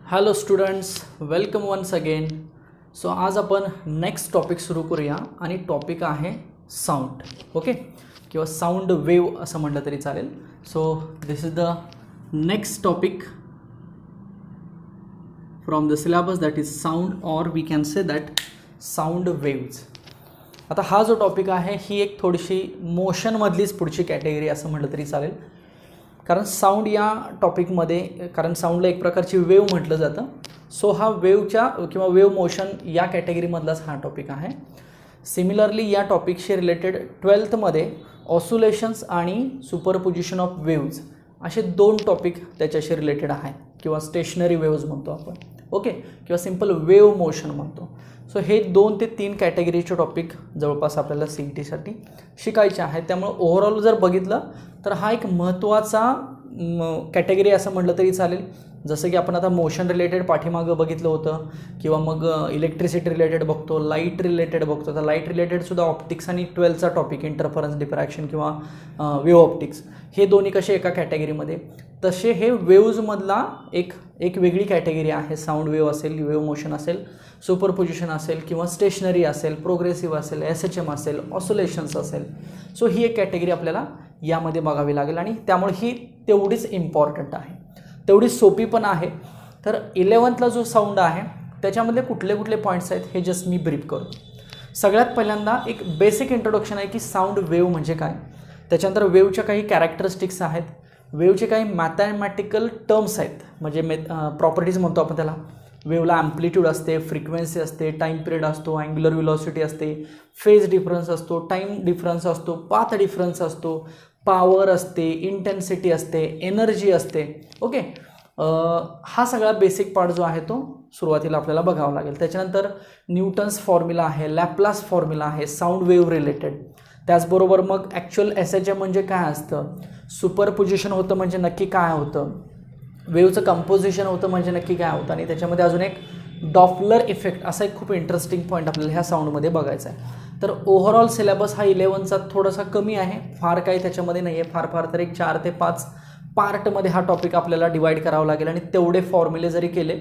Hello students, welcome once again. So आज आपण next topic सुरू करूया आणि टॉपिक आहे साऊंड. ओके, किंवा साऊंड वेव असं म्हटलं तरी चालेल. So this is the next topic from the syllabus, that is sound or we can say that sound waves. आता हा जो टॉपिक आहे ही एक थोडीशी मोशनमधलीच पुढची कॅटेगरी असं म्हटलं तरी चालेल. कारण साऊंड या टॉपिकमध्ये, कारण साऊंडला एक प्रकारची वेव म्हटलं जातं. सो हा वेवच्या किंवा वेव मोशन या कॅटेगरीमधलाच हा टॉपिक आहे. सिमिलरली या टॉपिकशी रिलेटेड 12थमध्ये ऑसुलेशन्स आणि सुपरपोजिशन ऑफ वेव्ज असे दोन टॉपिक त्याच्याशी रिलेटेड आहेत, किंवा स्टेशनरी वेव्ज म्हणतो आपण. ओके, किंवा सिम्पल वेव मोशन म्हणतो. सो हे 2 ते 3 कॅटेगरीचे टॉपिक जवळपास आपल्याला CETसाठी शिकायचे आहेत. त्यामुळे ओव्हरऑल जर बघितलं तर हा एक महत्त्वाचा कॅटेगरी असं म्हटलं तरी चालेल. जसं की आपण आता मोशन रिलेटेड पाठीमागं बघितलं होतं, किंवा मग इलेक्ट्रिसिटी रिलेटेड बघतो, लाईट रिलेटेड बघतो. तर लाईट रिलेटेडसुद्धा ऑप्टिक्स आणि 12चा टॉपिक इंटरफरन्स डिफ्रॅक्शन किंवा वेव्ह ऑप्टिक्स, हे दोन्ही कसे एका कॅटेगरीमध्ये, तसे हे वेव्जमधला एक वेगळी कॅटेगरी आहे. साऊंड वेव असेल, वेव्ह मोशन असेल, सुपरपोजिशन असेल, किंवा स्टेशनरी असेल, प्रोग्रेसिव्ह असेल, SHM असेल, ऑसोलेशन्स असेल. सो ही एक कॅटेगरी आपल्याला यामध्ये बघावी लागेल आणि त्यामुळे ही तेवढीच इम्पॉर्टंट आहे, तेवढी सोपी पण आहे. तर 11थला जो साऊंड आहे त्याच्यामधले कुठले कुठले पॉईंट्स आहेत हे जस्ट मी ब्रीफ करतो. सगळ्यात पहिल्यांदा एक बेसिक इंट्रोडक्शन आहे की साऊंड वेव्ह म्हणजे काय. त्याच्यानंतर वेव्हच्या काही कॅरेक्टरिस्टिक्स आहेत, वेव्हचे काही मॅथमॅटिकल टर्म्स आहेत, म्हणजे प्रॉपर्टीज म्हणतो आपण त्याला. वेव्हला ॲम्प्लिट्यूड असते, फ्रिक्वेन्सी असते, टाईम पिरियड असतो, अँग्युलर व्हेलॉसिटी असते, फेज डिफरन्स असतो, टाईम डिफरन्स असतो, पाथ डिफरन्स असतो, पॉवर असते, इंटेन्सिटी असते, एनर्जी असते. ओके, हा सगळा बेसिक पार्ट जो आहे तो सुरुवातीला आपल्याला बघावा लागेल. त्याच्यानंतर न्यूटन्स फॉर्म्युला आहे, लॅप्लास फॉर्म्युला आहे साऊंड वेव्ह रिलेटेड. त्याचबरोबर मग ॲक्च्युअल SHM म्हणजे काय असतं, सुपरपोजिशन होतं म्हणजे नक्की काय होतं, वेव्हचं कंपोजिशन होतं म्हणजे नक्की काय होतं, आणि त्याच्यामध्ये अजून एक डॉपलर इफेक्ट असा एक खूप इंटरेस्टिंग पॉईंट आपल्याला ह्या साऊंडमध्ये बघायचा आहे. तर ओव्हरऑल सिलेबस हा 11चा थोडासा कमी आहे, फार काही त्याच्यामध्ये नाही आहे. फार तर एक 4 ते 5 पार्टमध्ये हा टॉपिक आपल्याला डिवाईड करावा लागेल, आणि तेवढे फॉर्म्युले जरी केले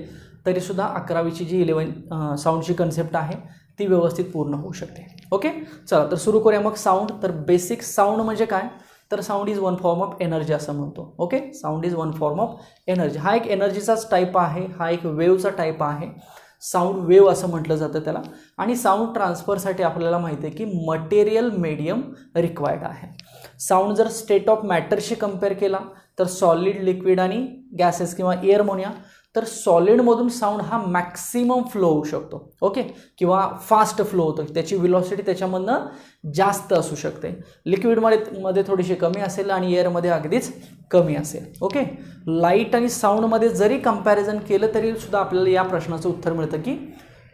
तरीसुद्धा 11वीची जी 11 साऊंडची कन्सेप्ट आहे ती व्यवस्थित पूर्ण होऊ शकते. ओके, चला तर सुरू करूया मग साऊंड. तर बेसिक साऊंड म्हणजे काय, तर sound is one form of energy असं म्हणतो. Okay, sound is one form of energy. हा एक एनर्जीचाच टाईप आहे, हा एक वेव्हचा टाईप आहे. साऊंड वेव्ह असं म्हटलं जातं त्याला. आणि साऊंड ट्रान्सफरसाठी आपल्याला माहिती आहे की मटेरियल मीडियम रिक्वायर्ड आहे. साऊंड जर स्टेट ऑफ मॅटरशी कंपेअर केला तर सॉलिड, लिक्विड आणि गॅसेस किंवा एअर म्हणूया, तर सॉलिडमधून साऊंड हा मॅक्सिमम फ्लो होऊ शकतो. ओके, किंवा फास्ट फ्लो होतो, त्याची व्हेलॉसिटी त्याच्यामधनं जास्त असू शकते. लिक्विडमध्ये थोडीशी कमी असेल आणि एअरमध्ये अगदीच कमी असेल. ओके, लाईट आणि साऊंडमध्ये जरी कंपॅरिझन केलं तरी सुद्धा आपल्याला या प्रश्नाचं उत्तर मिळतं की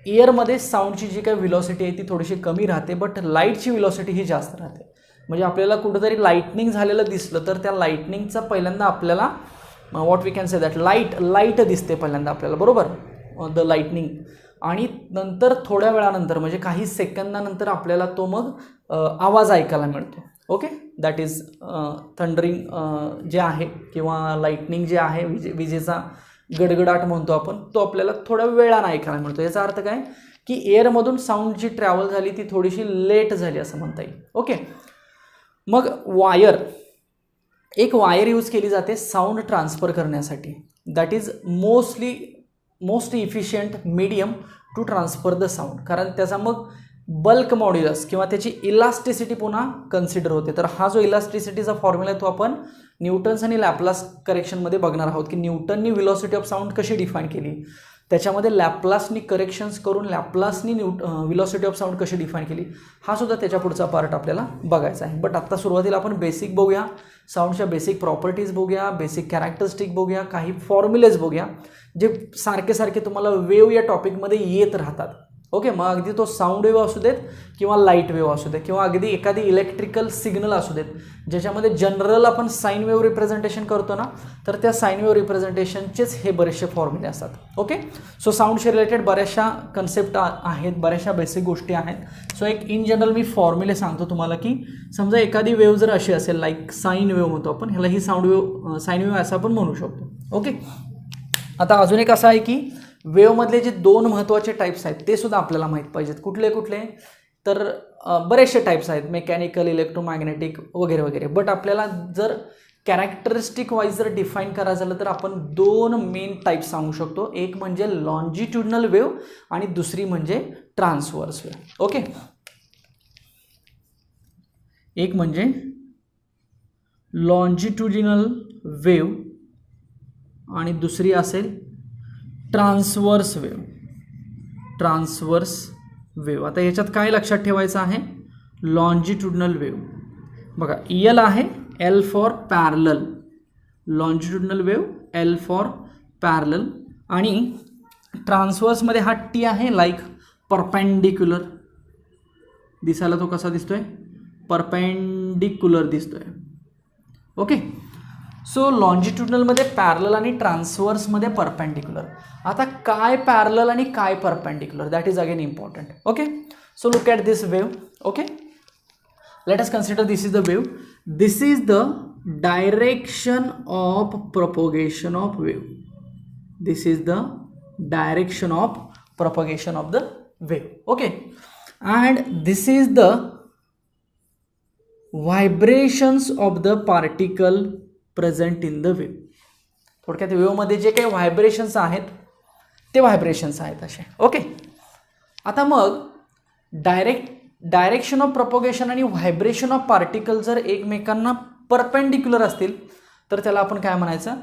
एअरमध्ये साऊंडची जी काही व्हेलॉसिटी आहे ती थोडीशी कमी राहते, बट लाईटची व्हेलॉसिटी ही जास्त राहते. म्हणजे आपल्याला कुठंतरी लाईटनिंग झालेलं दिसलं तर त्या लाईटनिंगचा पहिल्यांदा आपल्याला what we can say that light दिसते पहिल्यांदा आपल्याला, बरोबर, द लाईटनिंग. आणि नंतर थोड्या वेळानंतर म्हणजे काही सेकंदानंतर आपल्याला तो मग आवाज ऐकायला मिळतो. ओके, दॅट इज थंडरिंग जे आहे, किंवा लाईटनिंग जे आहे, विजेचा गडगडाट म्हणतो आपण, तो आपल्याला थोड्या वेळानं ऐकायला मिळतो. याचा अर्थ काय की एअरमधून साऊंड जी ट्रॅव्हल झाली ती थोडीशी लेट झाली असं म्हणता येईल. ओके, मग एक वायर यूज केली जाते साऊंड ट्रान्सफर करण्यासाठी. That is most efficient medium to transfer the sound. कारण त्याचा मग बल्क मॉड्युलस किंवा त्याची इलास्टिसिटी पुन्हा कन्सिडर होते. तर हा जो इलास्टिसिटीचा फॉर्म्युला आहे तो आपण न्यूटन्स आणि लॅप्लास करेक्शनमध्ये बघणार आहोत की न्यूटननी व्हेलॉसिटी ऑफ साऊंड कशी डिफाईन केली, त्याच्यामध्ये लॅप्लासनी करेक्शन्स करून लॅप्लासनी व्हेलॉसिटी ऑफ साऊंड कशी डिफाईन केली, हा सुद्धा त्याच्या पुढचा पार्ट आपल्याला बघायचा आहे. बट आत्ता सुरुवातीला आपण बेसिक बघूया, साऊंडच्या बेसिक प्रॉपर्टीज बघूया, बेसिक कॅरेक्टरिस्टिक बघूया, काही फॉर्म्युलेज बघूया जे सारखे तुम्हाला वेव्ह या टॉपिकमध्ये येत राहतात. ओके, मग अगदी तो साऊंड वेव्ह असू देत किंवा लाईट वेव्ह असू देत, किंवा अगदी एखादी इलेक्ट्रिकल सिग्नल असू देत, ज्याच्यामध्ये जनरल आपण साईन वेव्ह रिप्रेझेंटेशन करतो ना, तर त्या साईन वेव्ह रिप्रेझेंटेशनचेच हे बरेचसे फॉर्म्युले असतात. ओके, सो साऊंडशी रिलेटेड बऱ्याचशा कन्सेप्ट आहेत, बऱ्याचशा बेसिक गोष्टी आहेत. सो एक इन जनरल मी फॉर्म्युले सांगतो तुम्हाला की समजा एखादी वेव्ह जर अशी असेल, लाईक साईन वेव्ह म्हणतो आपण ह्याला, ही साऊंड वेव्ह साईन वेव्ह असं आपण म्हणू शकतो. ओके, आता अजून एक असं आहे की वेव्हमधले जे दोन महत्त्वाचे टाईप्स आहेत ते सुद्धा आपल्याला माहीत पाहिजेत. कुठले कुठले? तर बरेचसे टाईप्स आहेत, मेकॅनिकल, इलेक्ट्रोमॅग्नेटिक वगैरे वगैरे. बट आपल्याला जर कॅरेक्टरिस्टिक वाईज जर डिफाईन करायचं झालं तर आपण दोन मेन टाईप्स सांगू शकतो. एक म्हणजे लॉन्जिट्युडनल वेव्ह आणि दुसरी म्हणजे ट्रान्सव्हर्स वेव्ह. ओके, एक म्हणजे लॉन्जिट्युडिनल वेव्ह आणि दुसरी असेल ट्रान्सव्हर्स वेव्ह. Transverse wave. आता याच्यात काय लक्षात ठेवायचं आहे? लॉन्जिट्युडनल वेव्ह बघा, एल आहे, L for parallel. Longitudinal wave L for parallel. आणि ट्रान्सव्हर्समध्ये हा टी आहे, लाईक परपेंडिक्युलर. दिसायला तो कसा दिसतोय? परपेंडिक्युलर दिसतोय. ओके, सो लॉन्जिट्युडनलमध्ये पॅरलल आणि ट्रान्सव्हर्समध्ये परपेंडिक्युलर. आता काय पॅरलल आणि काय perpendicular, that is again important. Okay, so look at this wave. Okay, let us consider this is the wave. This is the direction of propagation of wave. This is the direction of propagation of the wave. Okay, and this is the vibrations of the particle present in the wave. थोडक्यात वेव्हमध्ये जे काही vibrations आहेत ते vibrations आहेत असे. Okay, आता मग डायरेक्शन ऑफ प्रपोगेशन आणि व्हायब्रेशन ऑफ पार्टिकल जर एकमेकांना परपेंडिक्युलर असतील तर त्याला आपण काय म्हणायचं?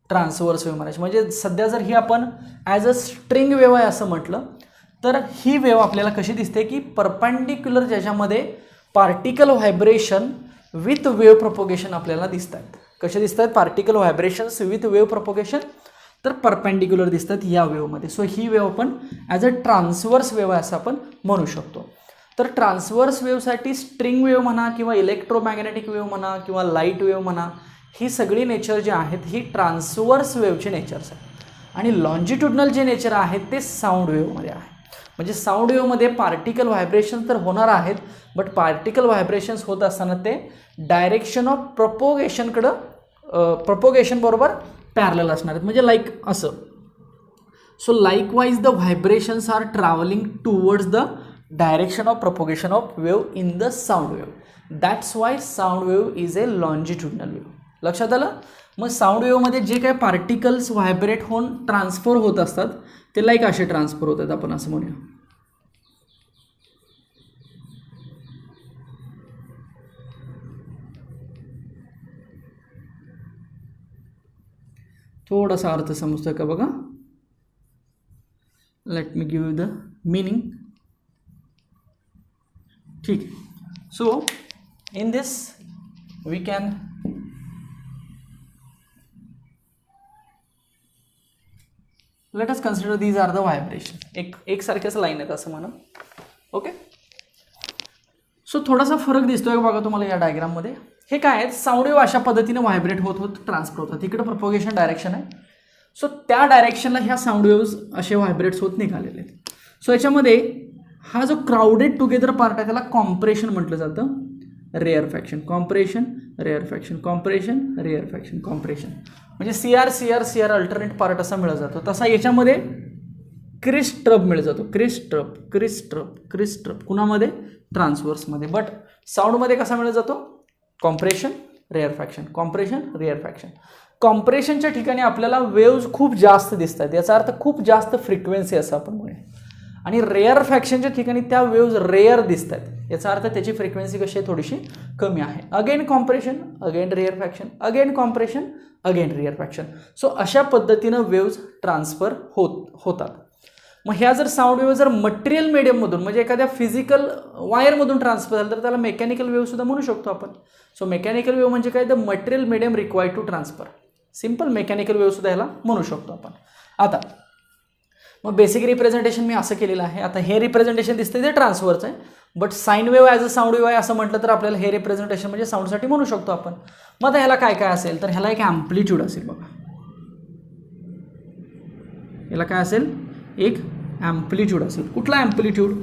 ट्रान्सव्हर्स वेव्ह म्हणायचं. म्हणजे सध्या जर ही आपण ॲज अ स्ट्रिंग वेव्ह आहे असं म्हटलं तर ही वेव्ह आपल्याला कशी दिसते की परपेंडिक्युलर, ज्याच्यामध्ये particle vibration with wave propagation आपल्याला दिसत आहेत. कसे दिसत आहेत? Particle vibrations with wave propagation, तर परपेंडिक्युलर दिसतात या वेव्हमध्ये. सो ही वेव्ह आपण ॲज अ ट्रान्सव्हर्स वेव्ह आहे असं आपण म्हणू शकतो. तर ट्रान्सव्हर्स वेव्हसाठी स्ट्रिंग वेव्ह म्हणा किंवा इलेक्ट्रोमॅग्नेटिक वेव्ह म्हणा किंवा लाईट वेव्ह म्हणा, ही सगळी नेचर जी आहेत ही ट्रान्सव्हर्स वेव्हची नेचर्स आहेत. आणि लॉन्जिट्युडनल जे नेचर आहेत ते साऊंड वेव्हमध्ये आहे. म्हणजे साऊंड वेव्हमध्ये पार्टिकल व्हायब्रेशन तर होणार आहेत, बट पार्टिकल व्हायब्रेशन्स होत असताना ते डायरेक्शन ऑफ प्रपोगेशन बरोबर पॅरलल असणार आहेत. म्हणजे लाईक असं. So likewise the vibrations are travelling towards the direction of propagation of wave in the sound wave. That's why sound wave is a longitudinal wave. लक्षात आलं? मग साऊंड वेव्हमध्ये जे काही पार्टिकल्स व्हायब्रेट होऊन ट्रान्सफर होत असतात ते लाईक असे ट्रान्सफर होतात, आपण असं म्हणूया. थोडासा अर्थ समजतोय का बघा? Let me give you the meaning. ठीक आहे. So in this we can let us consider these are the vibration. एक सारख्याच लाईन आहेत असं म्हणा. ओके, सो थोडासा फरक दिसतोय बघा तुम्हाला या डायग्राममध्ये. हे काय आहेत? साऊंड वेव्ह अशा पद्धतीने व्हायब्रेट होत होत ट्रान्सफर होतात. इकडे प्रपोगेशन डायरेक्शन आहे. सो त्या डायरेक्शनला ह्या साऊंड वेव्ज असे व्हायब्रेट्स होत निघालेले आहेत. सो याच्यामध्ये हा जो क्राउडेड टुगेदर पार्ट आहे त्याला कॉम्प्रेशन म्हटलं जातं. Rare faction, compression, rare faction, compression, rare faction, compression. म्हणजे CR अल्टरनेट पार्ट असा मिळत जातो. तसा याच्यामध्ये क्रिस्ट्रब मिळत जातो. क्रिस्ट्रब कुणामध्ये? ट्रान्सव्हर्समध्ये. बट साऊंडमध्ये कसा मिळत जातो? Compression, rare faction, compression, rare faction. कॉम्प्रेशनच्या ठिकाणी आपल्याला वेव्ज खूप जास्त दिसत आहेत, याचा अर्थ खूप जास्त फ्रिक्वेन्सी असं आपण म्हणूया. आणि रेअर फॅक्शनच्या ठिकाणी त्या वेव्ज रेअर दिसत आहेत, याचा अर्थ त्याची फ्रिक्वेन्सी कशी आहे? थोडीशी कमी आहे. Again compression, again rare faction, again compression, again rare faction. So अशा पद्धतीनं वेव्ज ट्रान्सफर होतात. मग ह्या जर साऊंड वेव्ह जर मटेरियल मीडियममधून म्हणजे एखाद्या फिजिकल वायरमधून ट्रान्सफर झालं तर त्याला मेकॅनिकल वेव्ह सुद्धा म्हणू शकतो आपण. सो मेकॅनिकल वेव्ह म्हणजे काय? The material medium required to transfer. Simple mechanical wave सुद्धा याला म्हणू शकतो आपण. आता मग बेसिक रिप्रेझेंटेशन मी असं केलेलं आहे. आता हे रिप्रेझेंटेशन दिसतं ते ट्रान्सफरचं आहे, but sine wave as a sound wave आहे असं म्हटलं तर आपल्याला हे रिप्रेझेंटेशन म्हणजे साऊंडसाठी म्हणू शकतो आपण. मग आता ह्याला काय काय असेल तर ह्याला एक ॲम्प्लिट्यूड असेल बघा. याला काय असेल? एक ॲम्प्लिट्यूड असेल. कुठला ॲम्प्लिट्यूड?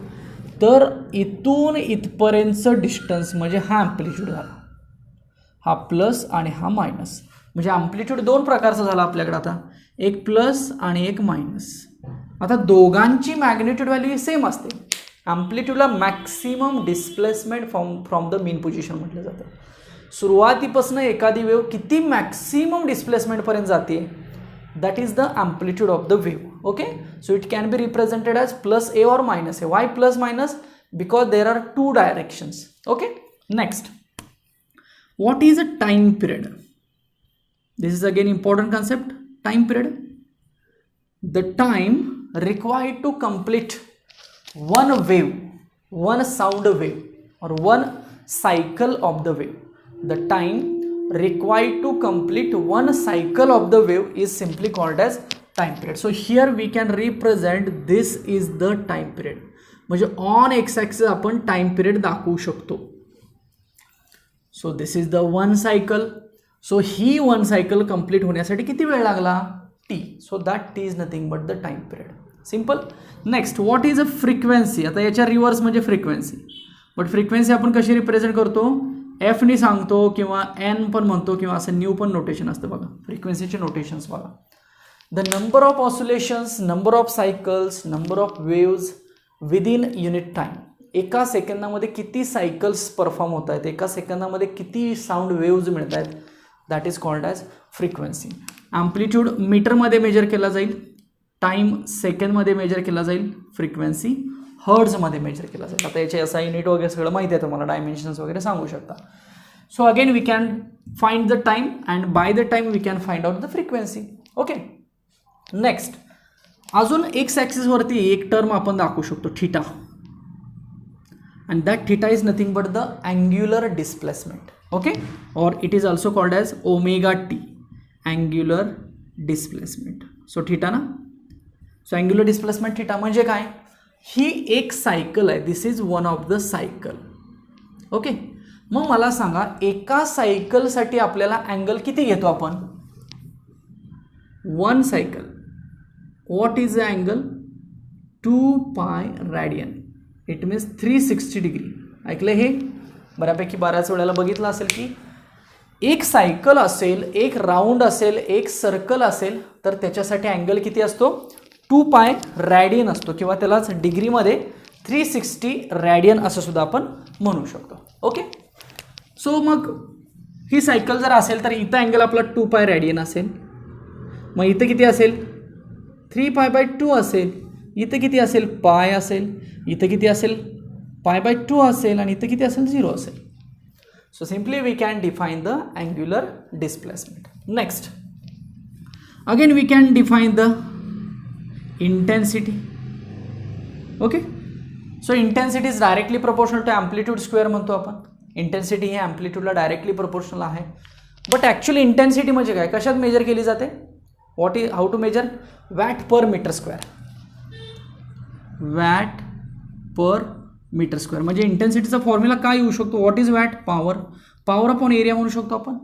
तर इथून इथपर्यंतचं डिस्टन्स म्हणजे हा ॲम्प्लिट्यूड झाला. हा प्लस आणि हा मायनस. म्हणजे अँप्लिट्यूड दोन प्रकारचा झाला आपल्याकडे आता, एक प्लस आणि एक मायनस. आता दोघांची मॅग्निट्यूड व्हॅल्यू सेम असते. अँप्लिट्यूडला maximum displacement from the mean position म्हटलं जातं. सुरुवातीपासून एखादी वेव्ह किती मॅक्सिमम डिस्प्लेसमेंटपर्यंत जाते, that is the amplitude of the wave. Okay, so it can be represented as plus a or minus a. Why plus minus? Because there are two directions. Okay, next, what is a time period? This is again important concept. Time period, the time required to complete one wave, one sound wave, or one cycle of the wave. The time required to complete one cycle of the wave is simply called as time period. So here we can represent this is the time period. म्हणजे on x axis आपण time period दाखवू शकतो. So this is the one cycle. So he one cycle complete होण्यासाठी किती वेळ लागला? t. So that t is nothing but the time period. Simple. Next, what is a frequency? आता याच्या reverse म्हणजे frequency. But frequency आपण कशी represent करतो? एफ नी सांगतो किंवा एन पण म्हणतो किंवा असं न्यू पण नोटेशन असतं बघा. फ्रिक्वेन्सीचे नोटेशन्स बघा. The number of oscillations, number of cycles, number of waves within unit time. एका सेकंदामध्ये किती सायकल्स परफॉर्म होत आहेत, एका सेकंदामध्ये किती साऊंड वेव्ज मिळत आहेत, that is called as frequency. Amplitude मीटरमध्ये मेजर केला जाईल, टाईम सेकंडमध्ये मेजर केला जाईल, फ्रिक्वेन्सी हर्ट्जमध्ये मेजर केला जाईल. आता याचे एसआय युनिट वगैरे सगळं माहिती आहे तुम्हाला, डायमेन्शन्स वगैरे सांगू शकता. So again we can find the time and by the time we can find out the frequency. Okay, next, अजून एक्स ॲक्सिसवरती एक टर्म आपण दाखवू शकतो, theta. And that theta is nothing but the angular displacement. Okay, और it is also called as omega t, angular displacement. So theta ना, so angular displacement theta म्हणजे काय? ही एक सायकल आहे. This is one of the cycle. Okay, मग मला सांगा एका सायकलसाठी आपल्याला अँगल किती घेतो आपण? One cycle. What is the angle? 2 pi radian. It means 360 degree. ऐकलं हे? बऱ्यापैकी बऱ्याच वेळेला बघितलं असेल की एक सायकल असेल, एक राऊंड असेल, एक सर्कल असेल तर त्याच्यासाठी अँगल किती असतो? 2 पाय रॅडियन असतो किंवा त्यालाच डिग्रीमध्ये 360 रॅडियन असं सुद्धा आपण म्हणू शकतो. ओके, सो मग ही सायकल जर असेल तर इथं अँगल आपला 2 पाय रॅडियन असेल. मग इथं किती असेल? 3π/2 असेल. इथं किती असेल? पाय असेल. इथं किती असेल? π/2 असेल. आणि इथं किती असेल? 0 असेल. So simply we can define the angular displacement. Next, again we can define the intensity. Okay, so intensity is directly proportional to amplitude square म्हणतो आपण. इंटेन्सिटी ही अँप्लिट्यूडला डायरेक्टली प्रोपोर्शनल आहे. बट ॲक्च्युली इंटेन्सिटी म्हणजे काय, कशात मेजर केली जाते? What is, how to measure? Watt per metre square. Watt per metre square म्हणजे इंटेन्सिटीचा फॉर्म्युला काय येऊ शकतो? What is watt? Power. Power upon area म्हणू शकतो आपण.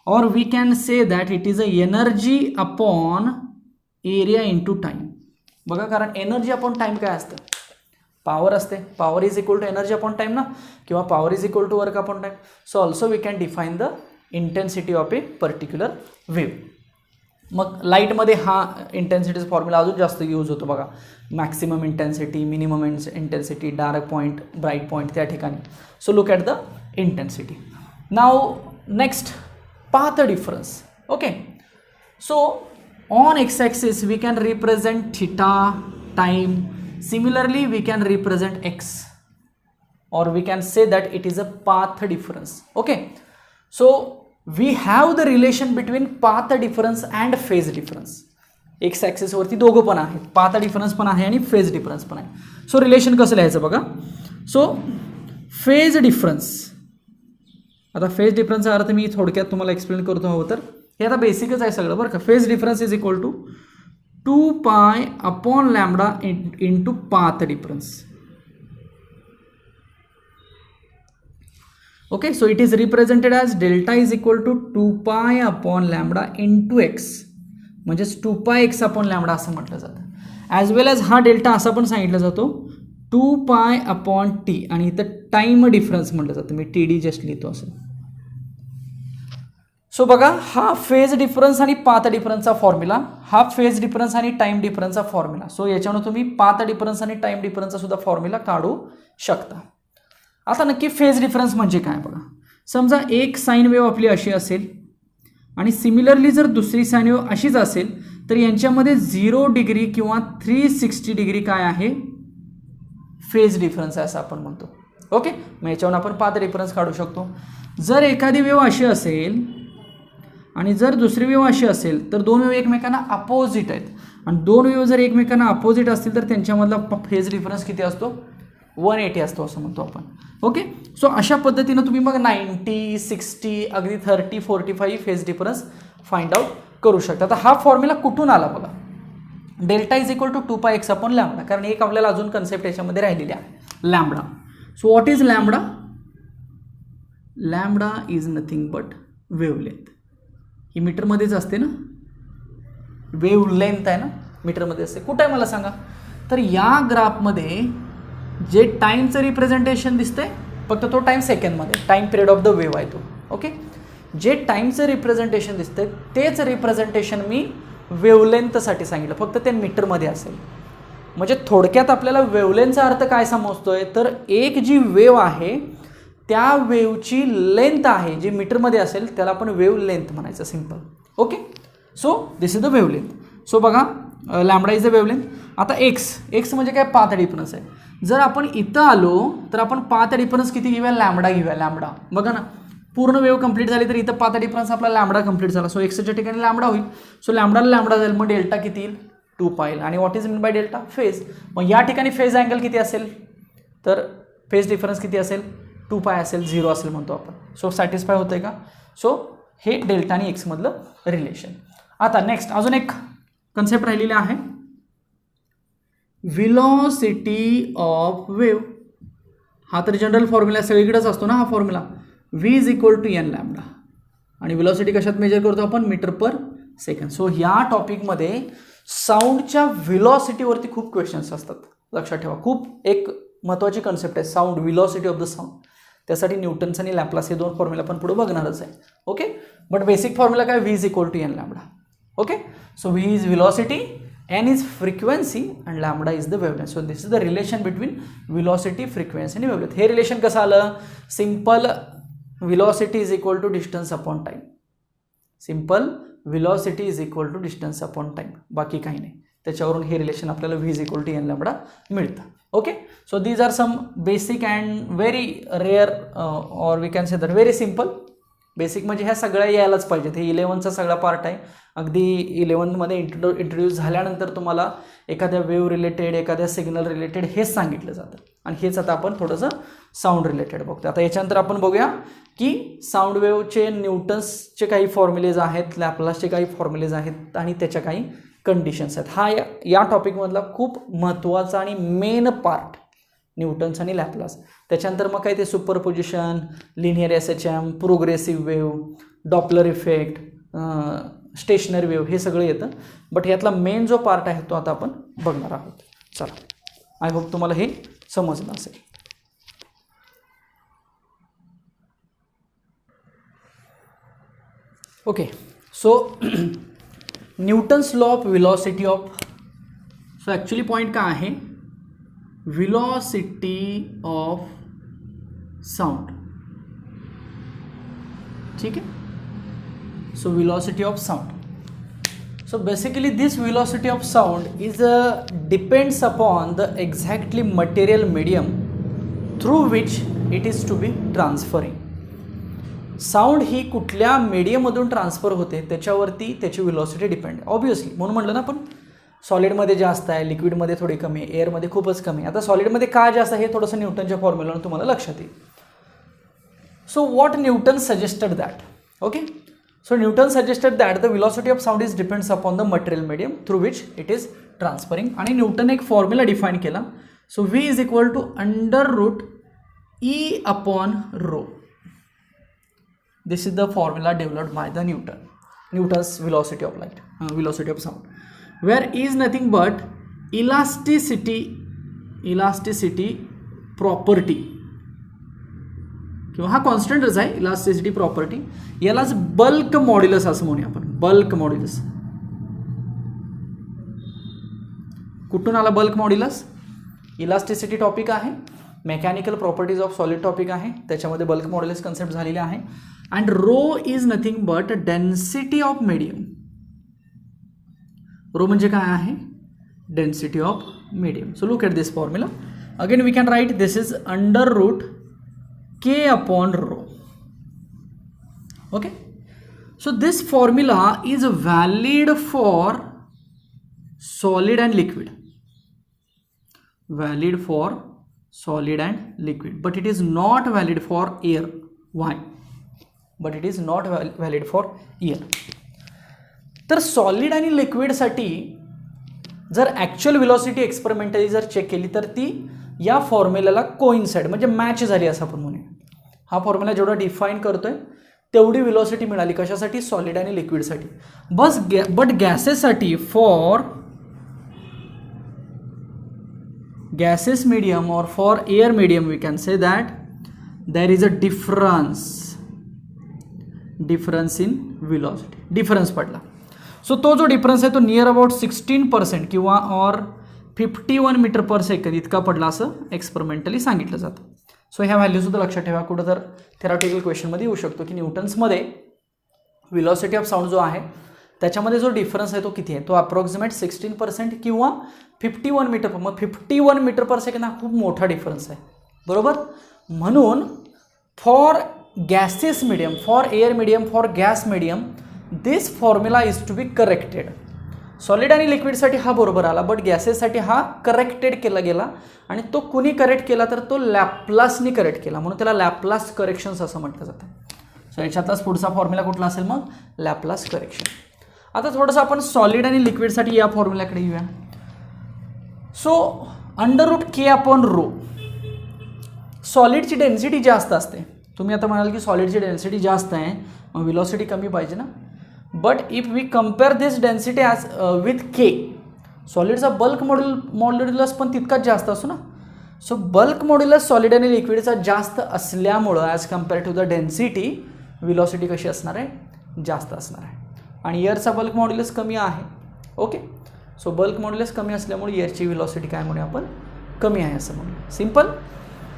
और we can say that it is a energy upon area into time. बघा, कारण एनर्जी अपॉन टाईम काय असतं? पॉवर असते. Power is equal to energy upon time ना, किंवा power is equal to work upon time. So also we can define the intensity of a particular wave. मग लाईटमध्ये हा इंटेन्सिटीचा फॉर्म्युला अजून जास्त यूज होतो बघा. Maximum intensity, minimum intensity, dark point, bright point त्या ठिकाणी. So look at the intensity. Now next, path difference. Okay, so on x-axis we can represent theta, time. Similarly we can represent x, or we can say that it is a path difference. Okay, so we have the relation between path difference and phase difference. x-axis वरती दोघं पण आहेत, path difference पण आहे आणि phase difference पण आहे. So relation कसं लिहायचं बघा. सो phase difference, आता phase difference चा अर्थ मी थोडक्यात तुम्हाला एक्सप्लेन करतो हवं तर हे आता बेसिकच आहे सगळं बरं का. Phase difference is equal to 2 pi upon lambda into path difference. Okay, so it is represented as delta is equal to 2 pi upon lambda into x, म्हणजेच 2 पाय एक्स अपॉन लॅम्बडा असं म्हटलं जातं. ॲज वेल ॲज हा delta असा पण सांगितला जातो 2 पाय अपॉन टी, आणि इथं टाईम डिफरन्स म्हटलं जातं. मी टी डी जस्ट लिहितो असं. सो बघा, हा फेज डिफरन्स आणि पाथ डिफरन्सचा फॉर्म्युला, हा फेज डिफरन्स आणि टाइम डिफरन्सचा फॉर्म्युला. सो याच्यावर तुम्ही पाथ डिफरन्स आणि टाइम डिफरन्सचा सुद्धा फॉर्म्युला काढू शकता. आता नक्की फेज डिफरन्स म्हणजे काय बघा. समजा एक साईन वेव्ह आपली अशी असेल आणि सिमिलरली जर दुसरी साईन वेव्ह अशीच असेल तर यांच्यामध्ये 0 डिग्री किंवा 360 डिग्री काय आहे, फेज डिफरन्स आहे असं आपण म्हणतो. ओके, मग याच्यावरून आपण पाथ डिफरन्स काढू शकतो. जर एखादी वेव्ह अशी असेल आणि जर दुसरी वेव्ह अशी असेल तर दोन वेव्ह एकमेकांना अपोजिट आहेत आणि दोन वेव्ह जर एकमेकांना अपोजिट असतील तर त्यांच्यामधला फेज डिफरन्स किती असतो, 180 असतो असं म्हणतो आपण. ओके, सो अशा पद्धतीनं तुम्ही मग 90, 60, अगदी 30, 45 फेज डिफरन्स फाइंड आउट करू शकता. आता हा फॉर्म्युला कुठून आला बघा, delta is equal to 2πx upon lambda, कारण एक आपल्याला अजून कन्सेप्ट याच्यामध्ये राहिलेली आहे, lambda. So what is lambda? Lambda is nothing but wavelength. ही मीटरमध्येच असते ना, वेव्हलेंथ आहे ना, मीटरमध्ये असते. कुठं आहे मला सांगा. तर या ग्राफमध्ये जे टाईमचं रिप्रेझेंटेशन दिसतंय फक्त तो टाईम सेकंडमध्ये, time period of the wave आहे तो. ओके, जे टाईमचं रिप्रेझेंटेशन दिसतंय तेच रिप्रेझेंटेशन मी वेव्हलेंथसाठी सांगितलं, फक्त ते मीटरमध्ये असेल. म्हणजे थोडक्यात आपल्याला वेव्हलेंथचा अर्थ काय समजतोय, तर एक जी वेव्ह आहे त्या वेव्हची लेंथ आहे जी मीटरमध्ये असेल त्याला आपण वेव्ह लेंथ म्हणायचं, simple. Okay, so this is the wavelength. So बघा, लॅम्बडा इज द वेव्हलेंथ. आता एक्स म्हणजे काय, पाथ डिफरन्स आहे. जर आपण इथं आलो तर आपण पाथ डिफरन्स किती घेऊया, लॅम्बडा घेऊया. लॅम्बडा बघा ना, पूर्ण वेव्ह कंप्लीट झाली तर इथं पाथ डिफरन्स आपला लॅम्बडा कंप्लीट झाला. सो एक्सच्या ठिकाणी लॅम्बडा होईल. सो लॅम्बडाला लॅम्बडा जाईल, मग डेल्टा किती येईल, 2π. आणि what is mean by delta, phase. मग या ठिकाणी फेज अँगल किती असेल, तर फेज डिफरन्स किती असेल, 2π असेल, 0 असेल म्हणतो आपण. सो सॅटिस्फाय होतंय का. सो हे डेल्टा आणि एक्समधलं रिलेशन. आता नेक्स्ट अजून एक कन्सेप्ट राहिलेली आहे, व्हिलॉसिटी ऑफ वेव्ह. हा तर जनरल फॉर्म्युला सगळीकडेच असतो ना हा formula, v is equal to n lambda. आणि व्हिलॉसिटी कशात मेजर करतो आपण, मीटर पर सेकंड. सो ह्या टॉपिकमध्ये साऊंडच्या व्हिलॉसिटीवरती खूप क्वेश्चन्स असतात, लक्षात ठेवा. खूप एक महत्त्वाची कन्सेप्ट आहे sound, velocity of the sound. त्यासाठी न्यूटन्स आणि लॅप्लास हे दोन फॉर्म्युला पण पुढे बघणारच आहे. ओके, बट बेसिक फॉर्म्युला काय, v is equal to n lambda. Okay, so v is velocity, n is frequency and lambda is the wavelength. So this is the relation between velocity, frequency and wavelength. हे relation कसं आलं, simple velocity is equal to distance upon time. Simple velocity is equal to distance upon time, बाकी काही नाही. त्याच्यावरून हे relation आपल्याला v is equal to n lambda मिळतं. Okay, so these are some basic and very rare or we can say that very simple. Basic म्हणजे ह्या सगळ्या यायलाच पाहिजेत. हे 11चा सगळा पार्ट आहे. अगदी 11मध्ये इंट्रोड्यूस झाल्यानंतर तुम्हाला एखाद्या वेव्ह रिलेटेड, एखाद्या सिग्नल रिलेटेड हेच सांगितलं जातं. आणि हेच आता आपण थोडंसं साऊंड रिलेटेड बघतो. आता याच्यानंतर आपण बघूया की साऊंड वेव्हचे न्यूटन्सचे काही फॉर्म्युलेज आहेत, लॅप्लासचे काही फॉर्म्युलेज आहेत आणि त्याच्या काही कंडिशन्स आहेत. हा या टॉपिकमधला खूप महत्त्वाचा आणि मेन पार्ट, न्यूटन्स आणि लॅप्लास. त्याच्यानंतर मग काय ते superposition, linear SHM, progressive wave, Doppler effect, stationery wave, हे सगळं येतं. बट यातला मेन जो पार्ट आहे तो आता आपण बघणार आहोत. चला, आय होप तुम्हाला हे समजलं असेल. Okay, so Newton's law of velocity of. So actually point काय आहे, velocity of sound. ठीक है, so velocity of sound. So basically this velocity of sound is depends upon the exactly material medium through which it is to be transferring. Sound ही कुठल्या मीडियममधून transfer होते त्याच्यावरती त्याची व्हिलॉसिटी डिपेंड. ऑब्वियसली म्हणून म्हटलं ना आपण, सॉलिडमध्ये जास्त आहे, लिक्विडमध्ये थोडी कमी आहे, एअरमध्ये खूपच कमी आहे. आता सॉलिडमध्ये का जास्त आहे हे थोडंसं न्यूटनच्या फॉर्म्युलानं तुम्हाला लक्षात येईल. So what Newton suggested that. Okay, so Newton suggested that the velocity of sound is depends upon the material medium through which it is transferring. आणि न्यूटन एक फॉर्म्युला डिफाईन केला. So v is equal to √E upon rho. This is the formula developed by the Newton's velocity of light, velocity of sound, where E is nothing but elasticity property किंवा हा कॉन्स्टंटच आहे elasticity property, यालाच bulk modulus असं म्हणूया आपण. Bulk modulus कुठून आला बल्क मॉड्युलस? इलास्टिसिटी टॉपिक आहे, mechanical properties of solid topic आहे, त्याच्यामध्ये बल्क मॉड्युलस कन्सेप्ट झालेले आहे. And rho is nothing but density of medium. Rho म्हणजे काय आहे? Density of medium. So look at this formula. Again we can write this is under root K upon rho. Okay, so this formula is valid for solid and liquid, valid for solid and liquid, but it is not valid for air. Why? But it is not valid for air. तर solid आणि liquid साठी जर actual velocity experimentally जर check केली तर ती या फॉर्म्युलाला coincide म्हणजे मॅच झाली असं आपण म्हणूया. हा फॉर्म्युला जेवढा डिफाईन करतोय तेवढी व्हेलॉसिटी मिळाली कशासाठी? सॉलिड आणि लिक्विडसाठी. बट गॅसेससाठी फॉर गॅसेस मीडियम और for air medium we can say that there is a difference in velocity. Difference पडला. सो तो जो डिफरन्स आहे तो नियर अबाउट 16% किंवा और 51 मीटर पर सेकंद इतका पडला असं एक्सपेरिमेंटली सांगितलं जातं. सो ह्या व्हॅल्यूसुद्धा लक्षात ठेवा. कुठं तर थेरॉटिकल क्वेश्चनमध्ये येऊ शकतो की न्यूटन्समध्ये व्हेलॉसिटी ऑफ साऊंड जो आहे त्याच्यामध्ये जो डिफरन्स आहे तो किती आहे? तो अप्रॉक्सिमेट 16% किंवा 51 मीटर पर. मग 51 मीटर पर सेकंद हा खूप मोठा डिफरन्स आहे, बरोबर. म्हणून for gases medium, for air medium, for gas medium this formula is to be corrected. Solid आणि लिक्विडसाठी हा बरोबर आला, बट गॅसेससाठी हा करेक्टेड केला गेला. आणि तो कुणी करेक्ट केला तर तो लॅपलासनी करेक्ट केला, म्हणून त्याला लॅपलास करेक्शन्स असं म्हटलं जातं. सो याच्यातलाच पुढचा फॉर्म्युला कुठला असेल? मग लॅपलास करेक्शन. आता थोडंसं आपण सॉलिड आणि लिक्विडसाठी या फॉर्म्युल्याकडे येऊया. So under root K upon rho. सॉलिडची डेन्सिटी जास्त असते. तुम्ही आता म्हणाल की सॉलिडची डेन्सिटी जास्त आहे मग व्हेलॉसिटी कमी पाहिजे ना. But if we compare this density as with K, सॉलिडचा बल्क मॉड्युलस पण तितकाच जास्त असतो ना. सो बल्क मॉड्युलस सॉलिड आणि लिक्विडचा जास्त असल्यामुळं as compare to the density velocity कशी असणार आहे? जास्त असणार आहे. आणि एअरचा बल्क मॉड्युलस कमी आहे. ओके, सो बल्क मॉड्युलस कमी असल्यामुळे एअरची व्हेलॉसिटी काय म्हणूया आपण? कमी आहे असं म्हणूया. सिम्पल.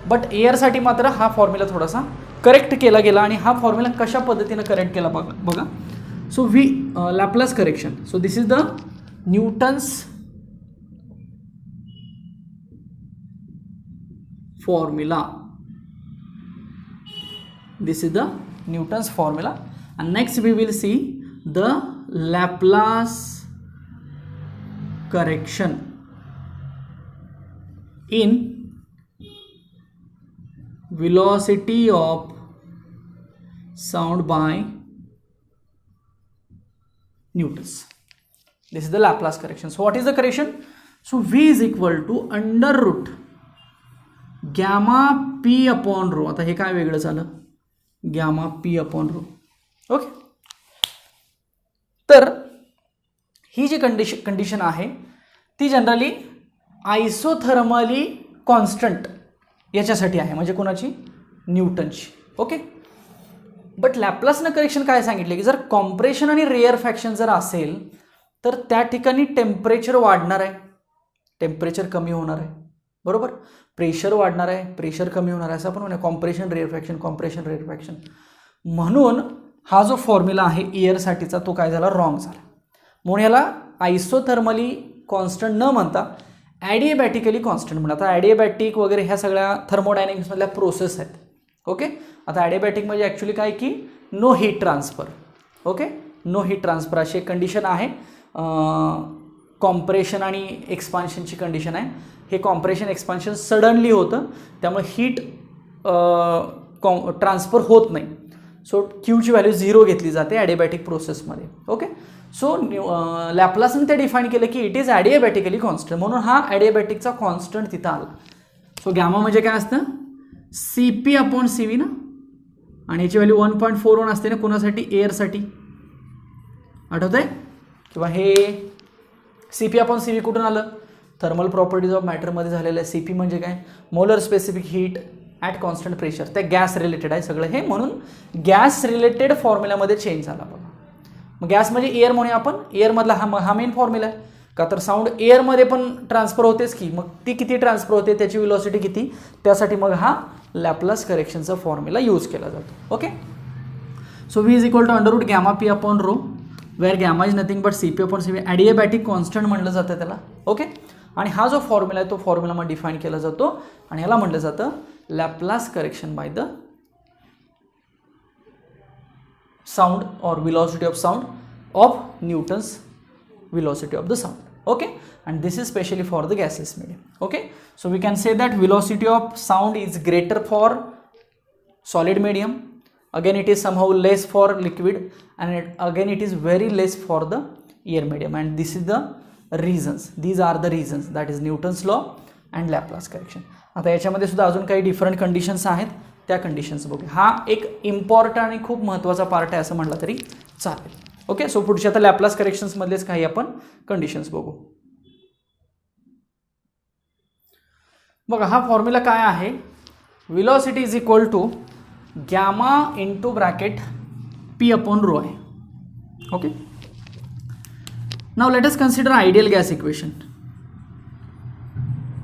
बट एअरसाठी मात्र हा फॉर्म्युला थोडासा करेक्ट केला गेला. आणि हा फॉर्म्युला कशा पद्धतीनं करेक्ट केला बघा. So Laplace correction. So this is the Newton's formula. This is the Newton's formula, and next we will see the Laplace correction in velocity of sound by Newton's. This is the Laplace correction. So what is the correction? So V is equal to under root gamma P upon rho. आता हे काय वेगळं झालं? Gamma P upon rho. Okay, तर ही जी condition आहे ती generally आयसोथर्मली constant याच्यासाठी आहे, म्हणजे कोणाची? न्यूटनची. ओके, बट लॅपलासनं करेक्शन काय सांगितले की जर कॉम्प्रेशन आणि रेअरफॅक्शन जर असेल तर त्या ठिकाणी टेम्परेचर वाढणार आहे, टेम्परेचर कमी होणार आहे, बरोबर. प्रेशर वाढणार आहे, प्रेशर कमी होणार आहे, असं आपण म्हणूया. Compression rarefaction, compression rarefaction. म्हणून हा जो फॉर्म्युला आहे एअरसाठीचा तो काय झाला? रॉंग झाला. म्हणून याला आयसोथर्मली कॉन्स्टंट न म्हणता ॲडिएबॅटिकली कॉन्स्टंट म्हणा. आता ॲडिएबॅटिक वगैरे ह्या सगळ्या थर्मोडायनॅमिक्समधल्या प्रोसेस आहेत. ओके, आता ॲडिएबॅटिक म्हणजे ॲक्च्युली काय की no heat transfer. Okay, no heat transfer अशी एक कंडिशन आहे. कॉम्प्रेशन आणि एक्सपान्शनची कंडिशन आहे. हे कॉम्प्रेशन एक्सपान्शन सडनली होतं त्यामुळे हीट ट्रान्सफर होत नाही. सो क्यूची व्हॅल्यू 0 घेतली जाते ॲडिएबॅटिक प्रोसेसमध्ये. ओके, सो लॅपलासने ते डिफाईन केलं की इट इज ॲडिएबॅटिकली कॉन्स्टंट, म्हणून हा ॲडिएबॅटिकचा कॉन्स्टंट तिथं आला. सो गॅमा म्हणजे काय असतं? CP अपॉन CV ना, आणि याची व्हॅल्यू 1.41 असते ना. कोणासाठी? एअरसाठी. आठवत आहे? किंवा हे CP अपॉन CV कुठून आलं? थर्मल प्रॉपर्टीज ऑफ मॅटरमध्ये झालेलं आहे. CP म्हणजे काय? Molar specific heat at constant pressure, ते गॅस रिलेटेड आहे सगळं हे, म्हणून गॅस रिलेटेड फॉर्म्युल्यामध्ये चेंज झाला बघा. मग गॅस म्हणजे एअर म्हणूया आपण, एअरमधला हा मेन फॉर्म्युला आहे का, तर साऊंड एअरमध्ये पण ट्रान्सफर होतेच की, मग ती किती ट्रान्सफर होते, त्याची व्हेलॉसिटी किती, त्यासाठी मग हा लॅपलास करेक्शनचा फॉर्म्युला यूज केला जातो. Okay, so v is equal to under root gamma p upon rho, where gamma is nothing but c p upon c p, adiabatic constant म्हटलं जातं त्याला. ओके, आणि हा जो फॉर्म्युला आहे तो फॉर्म्युला मग डिफाईन केला जातो आणि ह्याला म्हटलं जातं Laplace correction by the sound or velocity of sound of Newton's velocity of the sound. Okay, and this is specially for the gaseous medium. Okay, so we can say that velocity of sound is greater for solid medium, again it is somehow less for liquid, and again it is very less for the air medium, and this is the reasons, these are the reasons, that is Newton's law and Laplace correction. आता याच्यामध्ये सुद्धा अजून काही different conditions आहेत, त्या conditions बघू. हा एक इम्पॉर्टंट आणि खूप महत्त्वाचा पार्ट आहे असं म्हटलं तरी चालेल. ओके, सो पुढच्या आता लॅपलास करेक्शन्समधलेच काही आपण कंडिशन्स बघू. बघा हा फॉर्म्युला काय आहे, velocity is equal to gamma into bracket p upon rho आहे. Okay, now let us consider ideal gas equation.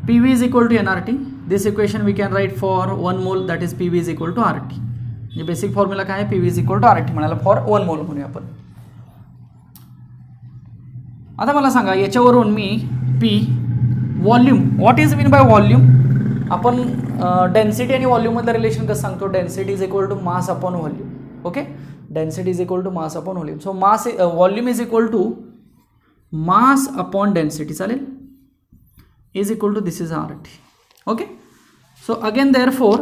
PV is equal to nRT. This equation we can write for 1 mole, that is PV is equal to RT. ये basic formula काय आहे, PV is equal to RT म्हणाला for 1 mole म्हणूया आपण. आता मला सांगा याच्यावरून मी P volume, what is mean by volume, आपण डेन्सिटी आणि व्हॉल्यूम मधलं रिलेशन कसं सांगतो, density is equal to mass upon volume. Okay, density is equal to mass upon volume, so mass volume is equal to mass upon density, चालेल, is equal to this is RT. Okay, so again therefore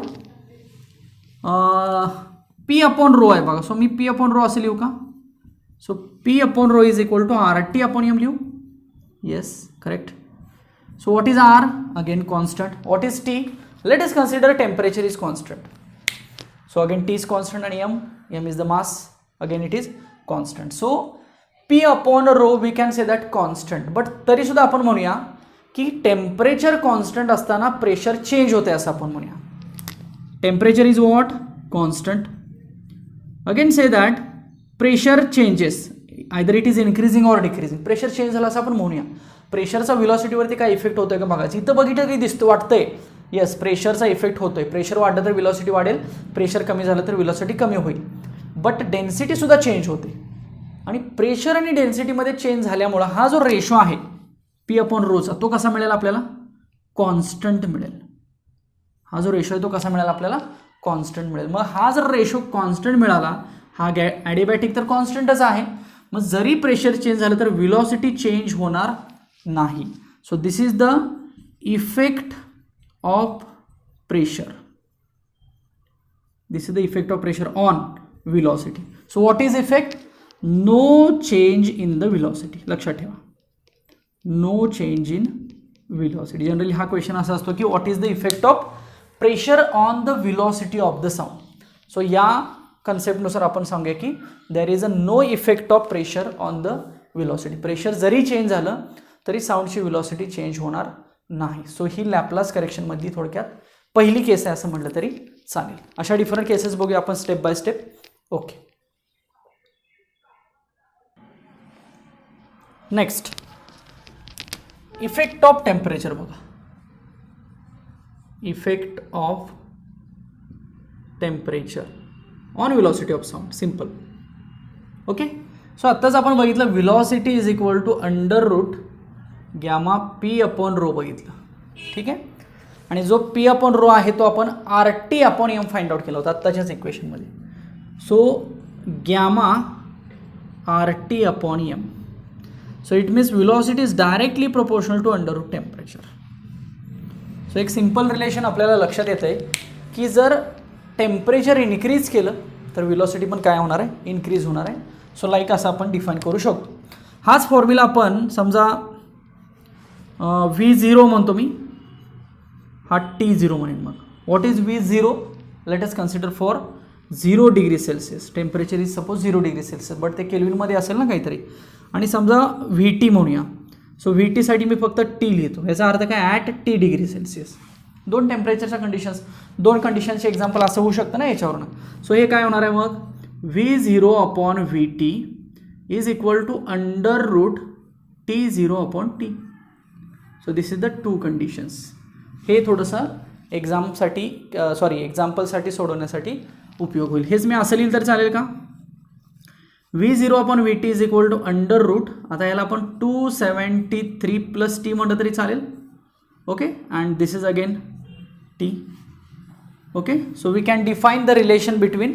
P upon rho आहे बघा, so मी P upon rho असे लिहू का, so P upon rho is equal to RT upon M लिहू, yes correct. So what is R, again constant, what is T, let us consider temperature is constant, so again T is constant and M is the mass, again it is constant, so P upon rho we can say that constant, but तरी सुद्धा आपण म्हणूया की temperature constant असताना pressure change होते असं आपण म्हणूया. Temperature is what, constant, again say that pressure changes, either it is increasing or decreasing, pressure change झालं असं आपण म्हणूया. प्रेशरचा व्हेलॉसिटीवरती काय इफेक्ट होतोय का बघायचं, इथं बघितलं तरी दिसतं वाटतंय येस प्रेशरचा इफेक्ट होतोय, प्रेशर वाढलं तर व्हेलॉसिटी वाढेल, प्रेशर कमी झालं तर व्हेलॉसिटी कमी होईल, बट डेन्सिटी सुद्धा चेंज होते, आणि प्रेशर आणि डेन्सिटीमध्ये चेंज झाल्यामुळं हा जो रेशो आहे P अपॉन रोचा तो कसा मिळेल आपल्याला, कॉन्स्टंट मिळेल. हा जो रेशो आहे तो कसा मिळेल आपल्याला, कॉन्स्टंट मिळेल. मग हा जर रेशो कॉन्स्टंट मिळाला, हा ॲडिबॅटिक तर कॉन्स्टंटच आहे, मग जरी प्रेशर चेंज झालं तर व्हेलॉसिटी चेंज होणार नाही. So this is the effect of pressure, this is the effect of pressure on velocity. So what is effect, no change in the velocity, लक्षात ठेवा, no change in velocity. Generally हा question असा असतो की what is the effect of pressure on the velocity of the sound. So या कन्सेप्टनुसार आपण सांगूया की there is a no effect of pressure on the velocity, pressure जरी चेंज झालं तरी साऊंडची व्हेलॉसिटी चेंज होणार नाही. सो ही लॅपलास करेक्शनमधली थोडक्यात पहिली केस आहे असं म्हटलं तरी चालेल. अशा डिफरंट केसेस बघूया आपण step by step. Okay, next effect of temperature बघा, effect of temperature on velocity of sound, simple. Okay, so आत्ताच आपण बघितलं velocity is equal to under root gamma p upon rho बघितलं, ठीक आहे, आणि जो पी अपॉन रो आहे तो आपण RT upon M find out केला होता आत्ताच्याच इक्वेशनमध्ये. So gamma RT upon M, so it means velocity is directly proportional to under root temperature. so एक सिंपल रिलेशन आपल्याला लक्षात येतं आहे की जर टेम्परेचर इन्क्रीज केलं तर व्हेलॉसिटी पण काय होणार आहे, इन्क्रीज होणार आहे. सो लाईक असं आपण डिफाईन करू शकतो. हाच फॉर्म्युला आपण समजा V0 म्हणतो मी, हा T0 म्हणेन. मग what is V0, late us consider for 0 degree Celsius, temperature is suppose 0 degree Celsius, but ते केल्विनमध्ये असेल ना काहीतरी, आणि समजा VT म्हणूया. सो VT साठी मी फक्त T लिहितो, याचा अर्थ काय, ॲट T डिग्री सेल्सिअस. दोन टेम्परेचरच्या कंडिशन्स, दोन कंडिशनचे एक्झाम्पल असं होऊ शकतं ना याच्यावरनं. सो हे काय होणार आहे मग, V0 upon VT is equal to under root T0 upon T. So this is the two conditions. हे थोडंसं एक्झाम्पलसाठी सोडवण्यासाठी उपयोग होईल. हेच मी असं लिहिलं तर चालेल का, V0 upon VT is equal to under root, आता याला आपण 273 प्लस T म्हटलं तरी चालेल. Okay, and this is again T. Okay, so we can define the relation between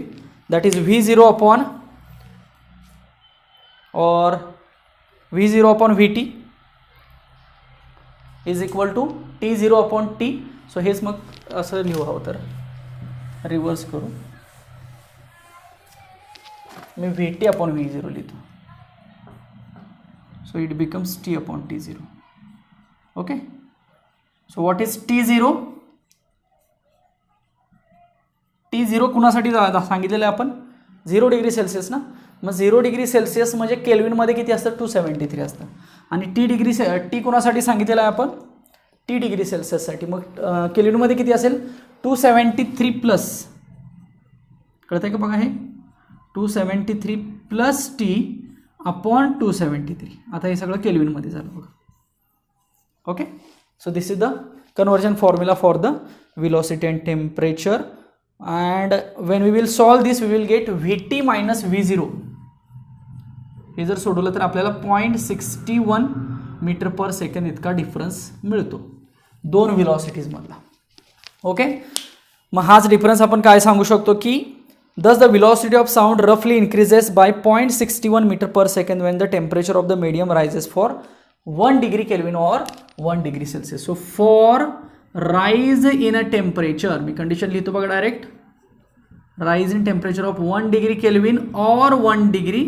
that is V0 upon or V0 upon VT is equal to T0 upon T. So हेच मग असं लिहू हवं तर reverse करू, मी VT अपॉन V0 लिहितो. So it becomes T upon T0. Okay, so what is T0? T0 कुणासाठी सांगितलेलं आहे आपण, 0 डिग्री सेल्सिअस ना. मग 0 डिग्री सेल्सिअस म्हणजे केल्विनमध्ये किती असतं, 273 असतं. आणि T कुणासाठी सांगितलेलं आहे आपण, T डिग्री सेल्सिअससाठी. मग केल्विनमध्ये किती असेल, 273 प्लस, कळतंय का बघा, हे 273 प्लस T अपॉन 273. आता हे सगळं केल्विनमध्ये झालं बघा. Okay, so this is the conversion formula for the velocity and temperature. And when we will solve this we will get VT minus V0. हे जर सोडवलं तर आपल्याला 0.61 मीटर पर सेकंड इतका डिफरन्स मिळतो दोन व्हेलॉसिटीज मधला. ओके, मग हाच डिफरन्स आपण काय सांगू शकतो की thus the velocity of sound roughly increases by 0.61 meter per second when the temperature of the medium rises for 1 degree Kelvin or 1 degree Celsius. So for rise in a temperature, me condition लिहितो बघा direct, rise in temperature of 1 degree Kelvin or 1 degree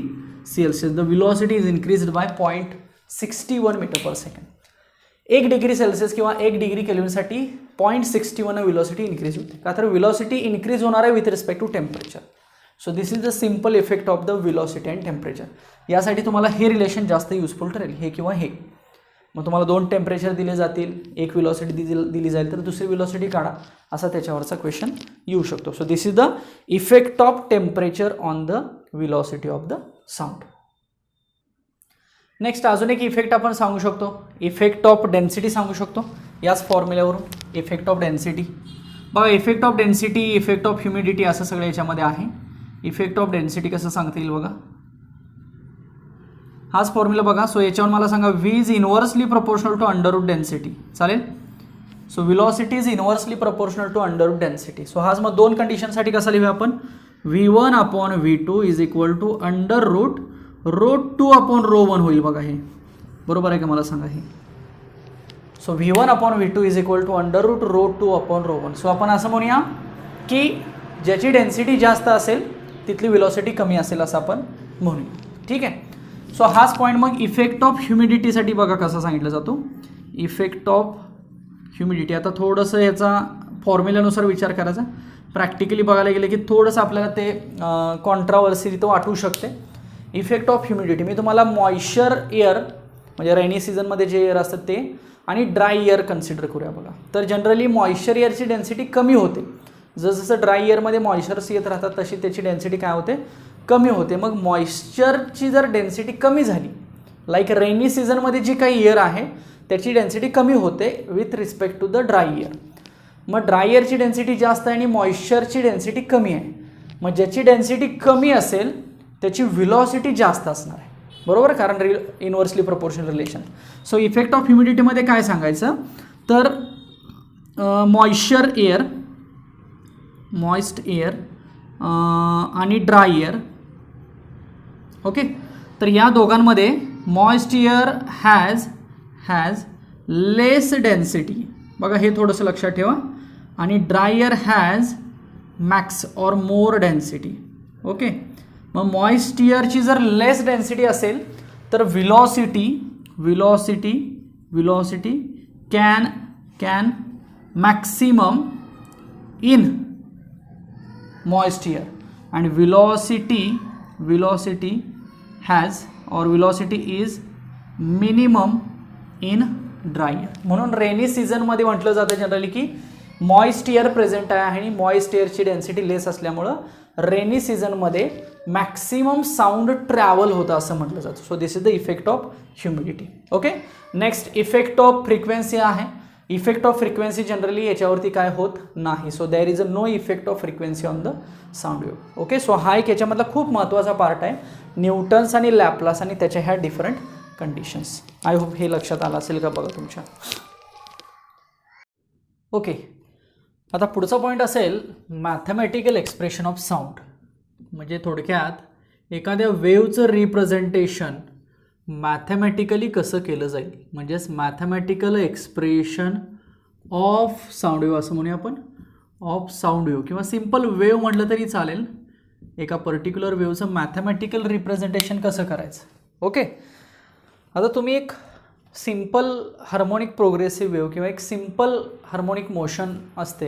Celsius, the velocity is increased by 0.61 meter per second. 1 degree Celsius किंवा 1 degree केल्विनसाठी 0.61 velocity increase होते. का तर velocity increase होणार आहे with respect to temperature. So this is the simple effect of the velocity and temperature. यासाठी तुम्हाला हे relation जास्त युजफुल ठरेल, हे किंवा हे. मग तुम्हाला दोन टेम्परेचर दिले जातील, एक वेलोसिटी दिली जाईल तर दुसरी वेलोसिटी काढा, असा त्याच्यावरचा क्वेश्चन येऊ शकतो. So this is the effect of temperature on the velocity of the sound. Next अजून एक इफेक्ट आपण सांगू शकतो, इफेक्ट ऑफ डेन्सिटी सांगू शकतो याच फॉर्म्युल्यावरून. इफेक्ट ऑफ डेन्सिटी बघा, effect of density, effect of humidity असं सगळं याच्यामध्ये आहे. इफेक्ट ऑफ डेन्सिटी कसं सांगता येईल बघा, हाच फॉर्म्युला बघा. सो याच्यावर मला सांगा, V is inversely proportional to under root density, चालेल. So velocity is inversely proportional to under root density. So हाच मग दोन कंडिशनसाठी कसा लिहूया आपण, V1 upon V2 is equal to under root ρ2 upon ρ1 होईल बघा. हे बरोबर आहे का मला सांगा हे. So V1 upon V2 is equal to under root ρ2 upon ρ1. So आपण असं म्हणूया की ज्याची डेन्सिटी जास्त असेल तिथली वेलोसिटी कमी असेल असं आपण म्हणूया, ठीक आहे. सो हाच पॉईंट मग इफेक्ट ऑफ ह्युमिडिटीसाठी बघा कसा सांगितलं जातो. इफेक्ट ऑफ ह्युमिडिटी, आता थोडंसं याचा फॉर्म्युल्यानुसार विचार करायचा. प्रॅक्टिकली बघायला गेलं की थोडंसं आपल्याला ते कॉन्ट्रावर्सी तिथं वाटू शकते. इफेक्ट ऑफ ह्युमिडिटी मी तुम्हाला मॉइश्चर एअर म्हणजे रेनी सीझनमध्ये जे एअर असतात ते आणि ड्राय एअर कन्सिडर करूया बघा. तर जनरली मॉइश्चर एअरची डेन्सिटी कमी होते, जसं ड्राय एअरमध्ये मॉइश्चर्स येत राहतात तशी त्याची डेन्सिटी काय होते, कमी होते. मग मॉइश्चरची जर डेन्सिटी कमी झाली, लाईक रेनी सीझनमध्ये जी काही एअर आहे त्याची डेन्सिटी कमी होते with respect to the dry air. मग ड्राय एअरची डेन्सिटी जास्त आहे आणि मॉइश्चरची डेन्सिटी कमी आहे. मग ज्याची डेन्सिटी कमी असेल त्याची वेलोसिटी जास्त असणार आहे, बरोबर, कारण inversely proportional relation. So effect of ह्युमिडिटीमध्ये काय सांगायचं तर मॉइश्चर एअर, मॉइस्ट एअर आणि ड्राय एअर. ओके, तर या दोघांमध्ये moist air has less density बघा, हे थोडंसं लक्षात ठेवा. आणि dry air has max or more density. Okay, मग मॉइस्ट एअरची जर लेस डेन्सिटी असेल तर velocity can maximum in moist air and velocity has or velocity is minimum in dry air. म्हणून रेनी सीझनमध्ये म्हटलं जातं जनरली की मॉइस्ट एअर प्रेझेंट आहे आणि मॉइस्ट एअरची डेन्सिटी लेस असल्यामुळं रेनी सीझनमध्ये मॅक्सिमम साऊंड ट्रॅव्हल होतं असं म्हटलं जातं. So this is the effect of humidity. Okay, next effect of frequency आहे. इफेक्ट ऑफ फ्रिक्वेन्सी जनरली याच्यावरती काय होत नाही. So there is a no effect of frequency on the sound wave. Okay, so हा एक याच्यामधला खूप महत्त्वाचा पार्ट आहे, न्यूटन्स आणि लॅपलास आणि त्याच्या ह्या डिफरंट कंडिशन्स. आय होप हे लक्षात आलं असेल का बघा तुमच्या. ओके, आता पुढचा पॉईंट असेल मॅथमॅटिकल एक्सप्रेशन ऑफ साऊंड. म्हणजे थोडक्यात एखाद्या वेव्हचं रिप्रेझेंटेशन मॅथमॅटिकली कसं केलं जाईल, म्हणजेच mathematical expression of sound wave असं म्हणूया आपण. ऑफ साऊंड वेव्ह किंवा सिम्पल वेव्ह म्हटलं तरी चालेल. एका पर्टिक्युलर वेव्हचं मॅथमॅटिकल रिप्रेझेंटेशन कसं करायचं. ओके, आता तुम्ही एक सिम्पल हार्मोनिक प्रोग्रेसिव्ह वेव्ह किंवा एक सिम्पल हार्मोनिक मोशन असते,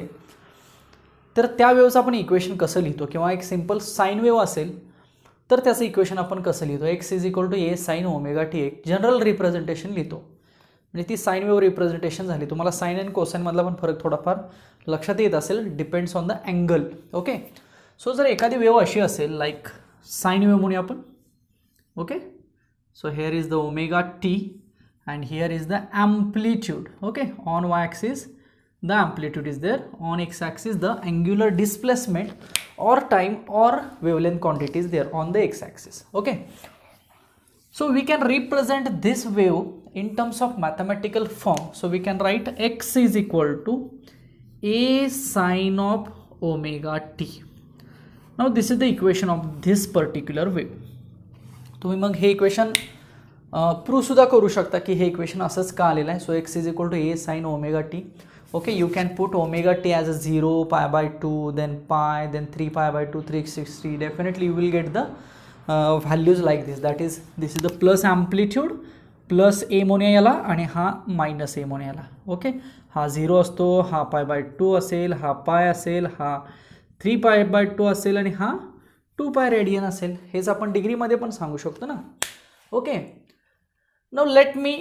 तर त्या वेव्हचं आपण इक्वेशन कसं लिहितो, किंवा एक सिम्पल साईन वेव्ह असेल तर त्याचं इक्वेशन आपण कसं लिहितो. X is equal to a sine omega t, एक जनरल रिप्रेझेंटेशन लिहितो. म्हणजे ती साईन वेव्ह रिप्रेझेंटेशन झाली. तुम्हाला साईन आणि कोसाईनमधला पण फरक थोडाफार लक्षात येत असेल, depends on the angle. Okay, so जर एखादी वेव्ह अशी असेल लाईक साईन वेव्ह म्हणूया आपण. Okay, so hair is the omega T and here is the amplitude. Okay, on y axis the amplitude is there, on x axis the angular displacement or time or wavelength quantity is there on the x axis. Okay, so we can represent this wave in terms of mathematical form. So we can write x is equal to a sin of omega t. Now this is the equation of this particular wave. तुम्ही मग हे equation prove सुद्धा करू शकता की हे equation असंच का आलेलं आहे. So x is equal to a sine omega t. Okay, you can put omega t as a 0, π/2, then pi, then 3π/2, 360. Definitely you will get the values like this. That is this is the plus amplitude, plus a म्हणूया याला आणि हा minus ए म्हणूया याला. Okay, हा 0 असतो, हा π/2 असेल, हा पाय असेल, हा 3π/2 असेल आणि हा 2π रेडियन असेल. हेच आपण डिग्रीमध्ये पण सांगू शकतो ना. Okay, now let me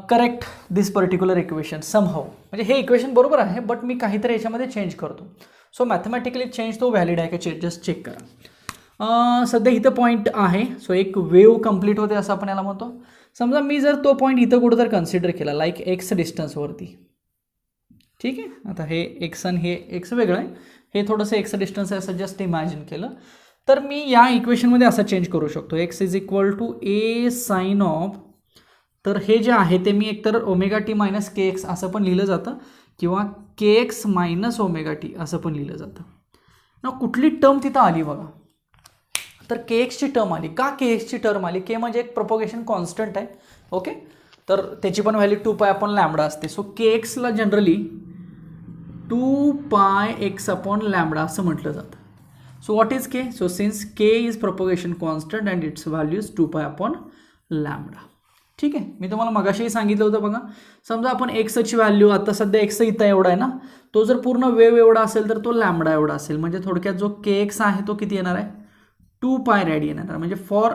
correct this particular equation somehow. म्हणजे हे इक्वेशन बरोबर आहे, बट मी काहीतरी याच्यामध्ये चेंज करतो. सो मॅथमॅटिकली चेंज तो व्हॅलिड आहे का जस्ट चेक करा. सध्या इथं पॉईंट आहे. सो एक वेव्ह कंप्लीट होते असं आपण याला म्हणतो. समजा मी जर तो पॉईंट इथं कुठं तर कन्सिडर केला लाईक एक्स डिस्टन्सवरती. ठीक आहे, आता हे एक्स आणि हे एक्स वेगळं आहे, हे थोडंसं एक्स डिस्टन्स आहे असं जस्ट इमॅजिन केलं तर मी या इक्वेशनमध्ये असं चेंज करू शकतो. X is equal to a sine of, तर हे जे आहे ते मी एकतर omega t minus k x असं पण लिहिलं जातं किंवा k x minus omega t असं पण लिहिलं जातं. ना कुठली टर्म तिथं आली बघा, तर के एक्सची टर्म आली. का के एक्सची टर्म आली? के म्हणजे एक प्रोपोगेशन कॉन्स्टंट आहे. ओके, तर त्याची पण व्हॅल्यू 2π/λ असते. सो के एक्सला जनरली 2πx/λ असं म्हटलं जातं. So what is k? So since k is propagation constant and its value is 2π/λ. ठीक आहे, मी तुम्हाला मगाशीही सांगितलं होतं बघा. समजा आपण एक्सची व्हॅल्यू आता सध्या एक्स इथं एवढा आहे ना, तो जर पूर्ण वेव्ह एवढा असेल तर तो लॅम्बडा एवढा असेल. म्हणजे थोडक्यात जो के एक्स आहे तो किती येणार आहे? 2π रेडियन येणार. म्हणजे फॉर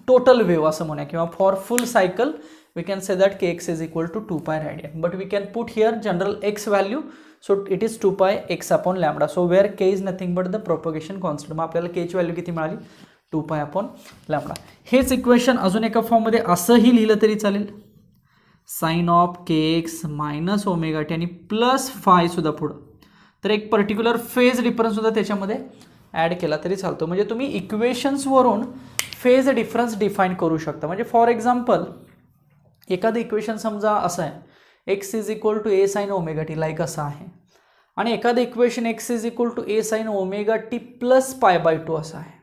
टोटल वेव्ह असं म्हणूया किंवा for full cycle we can say that k x is equal to 2π radian. But we can put here general x value. So it is 2πx/λ. So where k is nothing but the propagation constant. मग आपल्याला केची value किती मिळाली? 2π/λ. हेच equation अजून एका फॉर्ममध्ये असंही लिहिलं तरी चालेल, sine of k x minus omega t आणि प्लस फाय सुद्धा पुढं. तर एक पर्टिक्युलर फेज डिफरन्स सुद्धा त्याच्यामध्ये ॲड केला तरी चालतो. म्हणजे तुम्ही इक्वेशन्सवरून फेज डिफरन्स डिफाईन करू शकता. म्हणजे फॉर एक्झाम्पल एखादं इक्वेशन समजा असं आहे, x is equal to a sine omega t like असं आहे, आणि एखादं equation x is equal to a sine omega t plus π/2 असं आहे.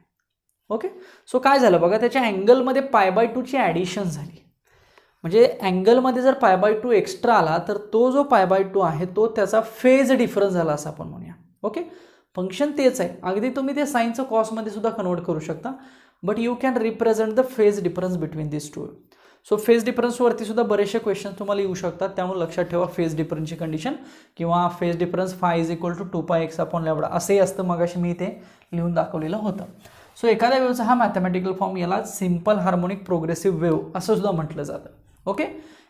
ओके, सो काय झालं बघा, त्याच्या अँगलमध्ये π/2ची ॲडिशन झाली. म्हणजे अँगलमध्ये जर π/2 एक्स्ट्रा आला तर तो जो π/2 आहे तो त्याचा फेज डिफरन्स झाला असं आपण म्हणूया. ओके, फंक्शन तेच आहे. अगदी तुम्ही ते साईनचं कॉसमध्ये सुद्धा कन्वर्ट करू शकता, but you can represent the phase difference between this two. So phase डिफरन्सवरती सुद्धा बरेचसे क्वेश्चन तुम्हाला येऊ शकतात. त्यामुळे लक्षात ठेवा फेज डिफरन्सची कंडिशन किंवा phase difference phi is equal to 2πx/λ असंही असतं. मगाशी मी इथे लिहून दाखवलेलं होतं. सो एखाद्या वेव्हचा हा मॅथमॅटिकल फॉर्म याला सिम्पल हार्मोनिक प्रोग्रेसिव्ह वेव्ह असं सुद्धा म्हटलं जातं. ओके.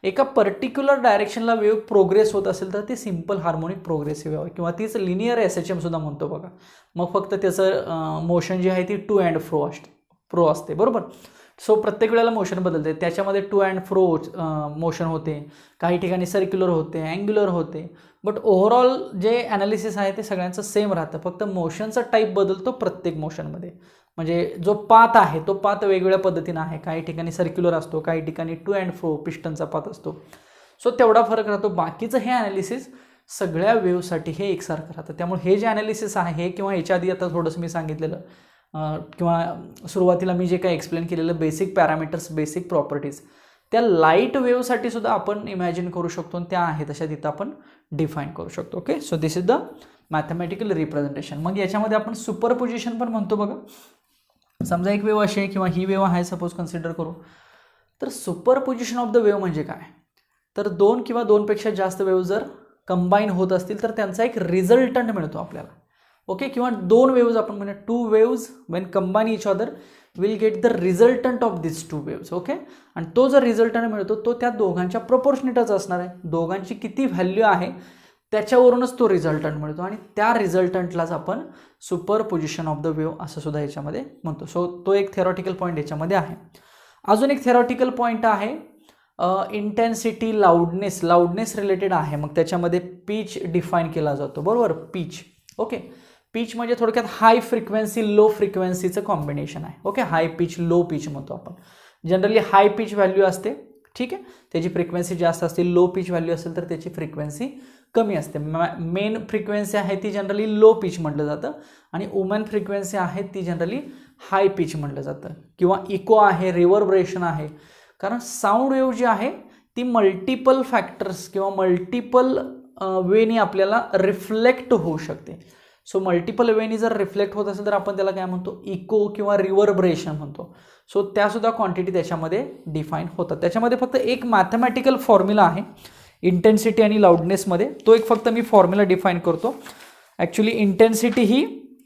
एका पर्टिक्युलर डायरेक्शनला वेव्ह प्रोग्रेस होत असेल तर ती सिम्पल हार्मोनिक प्रोग्रेसिव्ह वेव्ह किंवा तीच लिनियर SHM सुद्धा म्हणतो बघा. मग फक्त त्याचं मोशन जे आहे ती टू अँड फ्रो असते बरोबर. सो प्रत्येक वेळेला मोशन बदलते, त्याच्यामध्ये टू अँड फ्रो मोशन होते, काही ठिकाणी सर्क्युलर होते, अँग्युलर होते, बट ओव्हरऑल जे ॲनालिसिस आहे ते सगळ्यांचं सेम राहतं, फक्त मोशनचा टाईप बदलतो प्रत्येक मोशनमध्ये. म्हणजे जो पाथ आहे तो पाथ वेगवेगळ्या पद्धतीनं आहे, काही ठिकाणी सर्क्युलर असतो, काही ठिकाणी टू अँड फ्रो पिस्टनचा पाथ असतो. सो तेवढा फरक राहतो. बाकीचं हे ॲनालिसिस सगळ्या वेव्हसाठी हे एकसारखं राहतं. त्यामुळे हे जे ॲनालिसिस आहे हे किंवा याच्या आधी आता थोडंसं मी सांगितलेलं किंवा सुरुवातीला मी जे काही एक्सप्लेन केलेलं बेसिक पॅरामीटर्स, बेसिक प्रॉपर्टीज, त्या लाईट वेव्हसाठी सुद्धा आपण इमॅजिन करू शकतो आणि त्या आहेत तशा तिथं आपण डिफाईन करू शकतो. Okay. So this is the mathematical representation. मग याच्यामध्ये आपण सुपरपोजिशन पण म्हणतो बघा. समजा एक वेव्ह अशी आहे किंवा ही वेव्ह आहे सपोज कन्सिडर करू, तर सुपरपोजिशन ऑफ द वेव्ह म्हणजे काय, तर दोन किंवा दोनपेक्षा जास्त वेव्ह जर कंबाईन होत असतील तर त्यांचा एक रिझल्टंट मिळतो आपल्याला. ओके. किंवा दोन वेव्ज आपण म्हणूया two waves when combine each other will get the resultant of this two waves. Okay. आणि तो जर रिझल्टंट मिळतो तो त्या दोघांच्या प्रपोर्शनेटच असणार आहे. दोघांची किती व्हॅल्यू आहे त्याच्यावरूनच तो रिझल्टंट मिळतो आणि त्या रिझल्टंटलाच आपण सुपरपोजिशन ऑफ द वेव्ह असं सुद्धा याच्यामध्ये म्हणतो. सो तो एक थेरॉटिकल पॉईंट याच्यामध्ये आहे. अजून एक थेरॉटिकल पॉईंट आहे इंटेन्सिटी, लाऊडनेस रिलेटेड आहे. मग त्याच्यामध्ये पीच डिफाईन केला जातो बरोबर. पीच. ओके. पीच म्हणजे थोडक्यात हाय फ्रिक्वेन्सी लो फ्रिक्वेन्सीचं कॉम्बिनेशन आहे. ओके. हाय पिच लो पिच म्हणतो आपण. जनरली हाय पिच व्हॅल्यू असते, ठीक आहे, त्याची फ्रिक्वेन्सी जास्त असते. लो पिच व्हॅल्यू असेल तर त्याची फ्रिक्वेन्सी कमी असते. मेन फ्रिक्वेन्सी आहे ती जनरली लो पिच म्हटलं जातं आणि वुमन फ्रिक्वेन्सी आहे ती जनरली हाय पिच म्हटलं जातं. किंवा इको आहे, रिव्हर्बरेशन आहे, कारण साऊंड वेव्ह जी आहे ती मल्टिपल फॅक्टर्स किंवा मल्टिपल वेनी आपल्याला रिफ्लेक्ट होऊ शकते. सो मल्टिपल वेनी जर रिफ्लेक्ट होत असेल तर आपण त्याला काय म्हणतो, इको किंवा रिव्हर्बरेशन म्हणतो. सो त्यासुद्धा क्वांटिटी त्याच्यामध्ये डिफाईन होतात. त्याच्यामध्ये फक्त एक मॅथमॅटिकल फॉर्म्युला आहे इंटेन्सिटी आणि लाऊडनेसमध्ये, तो एक फक्त मी फॉर्म्युला डिफाईन करतो. ॲक्च्युली इंटेन्सिटी ही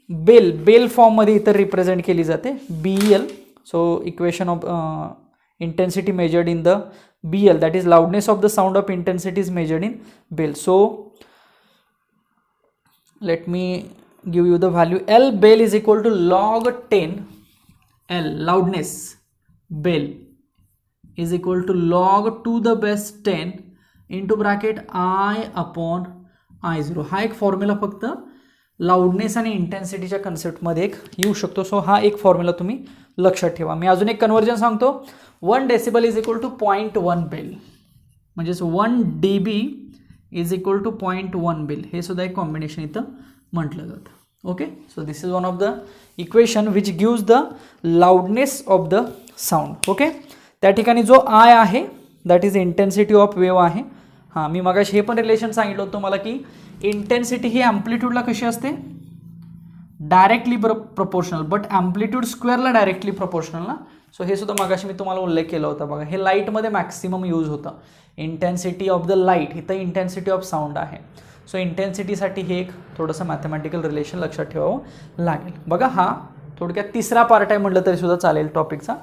बेल फॉर्ममध्ये इथं रिप्रेझेंट केली जाते, BEL. So equation of intensity measured in the BL, that is loudness of the sound of intensity is measured in bell. So let me give you the value. L bell is equal to log 10. L loudness bell is equal to log to the base 10 into bracket I upon I0. हा एक formula फक्त loudness आणि इंटेन्सिटीच्या कन्सेप्टमध्ये एक येऊ शकतो. So हा एक formula तुम्ही लक्षात ठेवा. मी अजून एक कन्वर्जन सांगतो. 1 decibel is equal to 0.1 bel, म्हणजेच 1 dB is equal to 0.1 bel. हे सुद्धा एक कॉम्बिनेशन इथं म्हटलं जातं. Okay. So this is one of the equation which gives the loudness of the sound. Okay. त्या ठिकाणी जो I आहे that is intensity of wave आहे. हां, मी मगाशी हे पण रिलेशन सांगितलं होतं तुम्हाला की इंटेन्सिटी ही ॲम्प्लिट्यूडला कशी असते, डायरेक्टली प्रपोर्शनल, बट ॲम्प्लिट्यूड स्क्वेअरला डायरेक्टली प्रपोर्शनल ना. सो हे सुद्धा मगाशी मी तुम्हाला उल्लेख केला होता बघा. हे लाईटमध्ये मॅक्सिमम यूज होतं. इंटेन्सिटी ऑफ द लाईट, इथं इंटेन्सिटी ऑफ साऊंड आहे. सो इंटेन्सिटीसाठी हे एक थोडंसं मॅथमॅटिकल रिलेशन लक्षात ठेवावं लागेल. बघा हा थोडक्यात तिसरा पार्ट आहे म्हटलं तरी सुद्धा चालेल टॉपिकचा.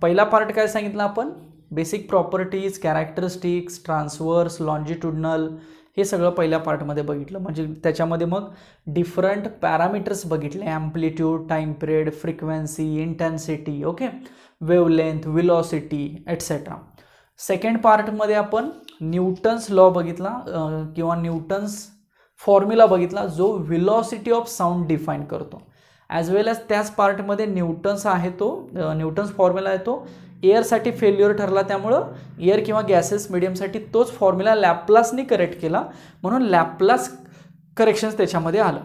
पहिला पार्ट काय सांगितलं आपण, basic properties, characteristics, transverse, longitudinal, हे सगळं पहिल्या पार्टमध्ये बघितलं. म्हणजे त्याच्यामध्ये मग डिफरंट पॅरामीटर्स बघितले, amplitude, time period, frequency, intensity, okay, wavelength, velocity etcetera. Second पार्टमध्ये आपण न्यूटन्स लॉ बघितला किंवा न्यूटन्स फॉर्म्युला बघितला जो विलॉसिटी ऑफ साऊंड डिफाईन करतो. ॲज वेल ॲज त्याच पार्टमध्ये न्यूटन्स आहे तो न्यूटन्स फॉर्म्युला आहे तो एअरसाठी फेल्युअर ठरला, त्यामुळं एअर किंवा गॅसेस मिडियमसाठी तोच फॉर्म्युला लॅपलासनी करेक्ट केला, म्हणून लॅपलास करेक्शन्स त्याच्यामध्ये आलं.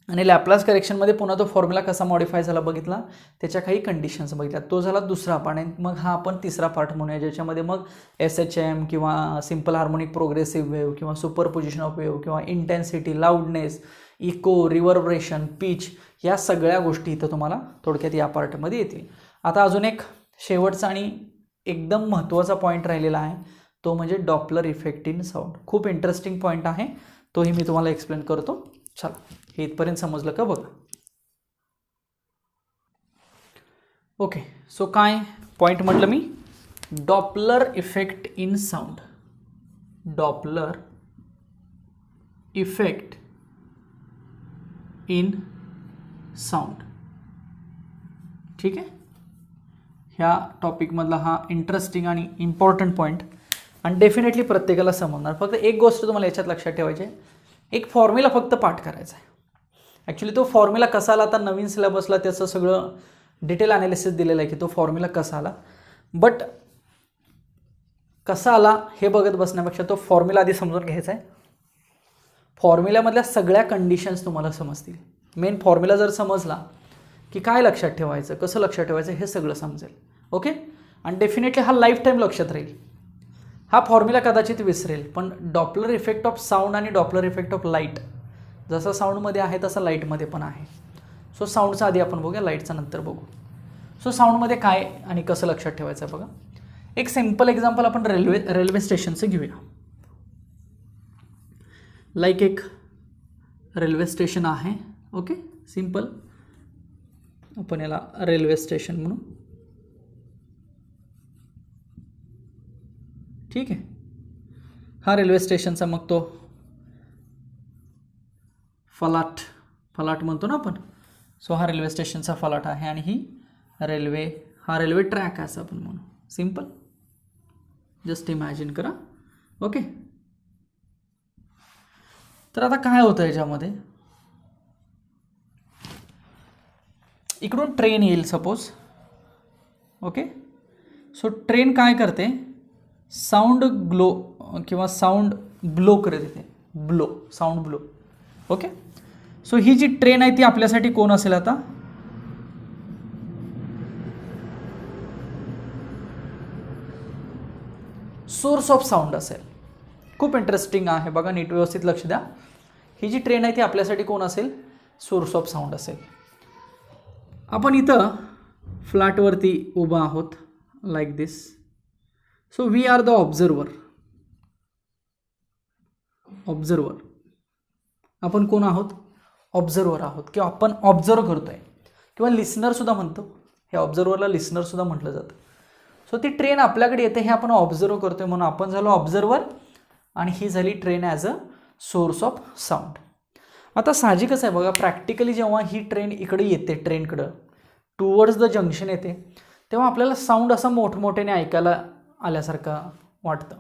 आणि लॅपलास करेक्शनमध्ये पुन्हा तो फॉर्म्युला कसा मॉडिफाय झाला बघितला, त्याच्या काही कंडिशन्स बघितल्या. तो झाला दुसरा पार्ट. आणि मग हा आपण तिसरा पार्ट म्हणूया ज्याच्यामध्ये मग SHM किंवा सिम्पल हार्मोनिक प्रोग्रेसिव्ह वेव्ह किंवा सुपरपोजिशन ऑफ वेव्ह किंवा intensity, loudness, echo, reverberation, pitch, या सगळ्या गोष्टी इथं तुम्हाला थोडक्यात या पार्टमध्ये येतील. आता अजून एक शेवटचा आणि एकदम महत्त्वाचा पॉईंट राहिलेला आहे, तो म्हणजे डॉपलर इफेक्ट इन साऊंड. खूप इंटरेस्टिंग पॉईंट आहे, तोही मी तुम्हाला एक्सप्लेन करतो. चला, हे इथपर्यंत समजलं का बघा. ओके. सो काय पॉईंट म्हटलं मी, Doppler effect in sound. Doppler effect in sound. ठीक आहे. ह्या टॉपिकमधला हा इंटरेस्टिंग आणि इम्पॉर्टंट पॉईंट आणि डेफिनेटली प्रत्येकाला समजणार. फक्त एक गोष्ट तुम्हाला याच्यात लक्षात ठेवायची आहे, एक फॉर्म्युला फक्त पाठ करायचा आहे. ॲक्च्युली तो फॉर्म्युला कसा आला, आता नवीन सिलेबसला त्याचं सगळं डिटेल ॲनालिसिस दिलेलं आहे की तो फॉर्म्युला कसा आला. बट कसा आला हे बघत बसण्यापेक्षा तो फॉर्म्युला आधी समजून घ्यायचा आहे. फॉर्म्युल्यामधल्या सगळ्या कंडिशन्स तुम्हाला समजतील. मेन फॉर्म्युला जर समजला की काय लक्षात ठेवायचं, कसं लक्षात ठेवायचं हे सगळं समजेल. ओके. आणि डेफिनेटली हा लाईफ टाईम लक्षात राहील. हा फॉर्म्युला कदाचित विसरेल, पण डॉपलर इफेक्ट ऑफ साऊंड आणि डॉपलर इफेक्ट ऑफ लाईट जसं साऊंडमध्ये आहे तसं लाईटमध्ये पण आहे. सो साऊंडचा आधी आपण बघूया, लाईटचा नंतर बघू. सो साऊंडमध्ये काय आणि कसं लक्षात ठेवायचं बघा. एक सिम्पल एक्झाम्पल आपण रेल्वे स्टेशनचं घेऊया. लाईक एक रेल्वे स्टेशन आहे. ओके. सिम्पल आपण याला रेल्वे स्टेशन म्हणू. ठीक आहे. हा रेल्वे स्टेशनचा मग तो फलाट म्हणतो ना आपण. सो हा रेल्वे स्टेशनचा फलाट आहे आणि ही हा रेल्वे ट्रॅक आहे असं आपण म्हणू. सिम्पल. जस्ट इमॅजिन करा. ओके. तर आता काय होतं याच्यामध्ये, इकडून ट्रेन येईल सपोज. ओके. सो ट्रेन काय करते, साऊंड ग्लो किंवा साऊंड ब्लो करत येते. Sound blow. ओके. सो ही जी ट्रेन आहे ती आपल्यासाठी कोण असेल आता, सोर्स ऑफ साऊंड असेल. खूप इंटरेस्टिंग आहे बघा, नीट व्यवस्थित लक्ष द्या. ही जी ट्रेन आहे ती आपल्यासाठी कोण असेल, सोर्स ऑफ साऊंड असेल. आपण इथं फ्लॅटवरती उभा आहोत like this. So we are the observer. आपण कोण आहोत, ऑब्झर्वर आहोत किंवा आपण ऑब्झर्व करतोय किंवा लिसनर सुद्धा म्हणतो. हे ऑब्झर्वरला लिसनर सुद्धा म्हटलं जातं. सो ती ट्रेन आपल्याकडे येते हे आपण ऑब्झर्व करतोय म्हणून आपण झालो ऑब्झर्वर आणि ही झाली train as a source of sound. आता साहजिकच आहे बघा, प्रॅक्टिकली जेव्हा ही ट्रेन इकडे येते, ट्रेनकडं टुवर्ड्स द जंक्शन येते, तेव्हा आपल्याला साऊंड असं मोठमोठ्याने ऐकायला आल्यासारखं वाटतं.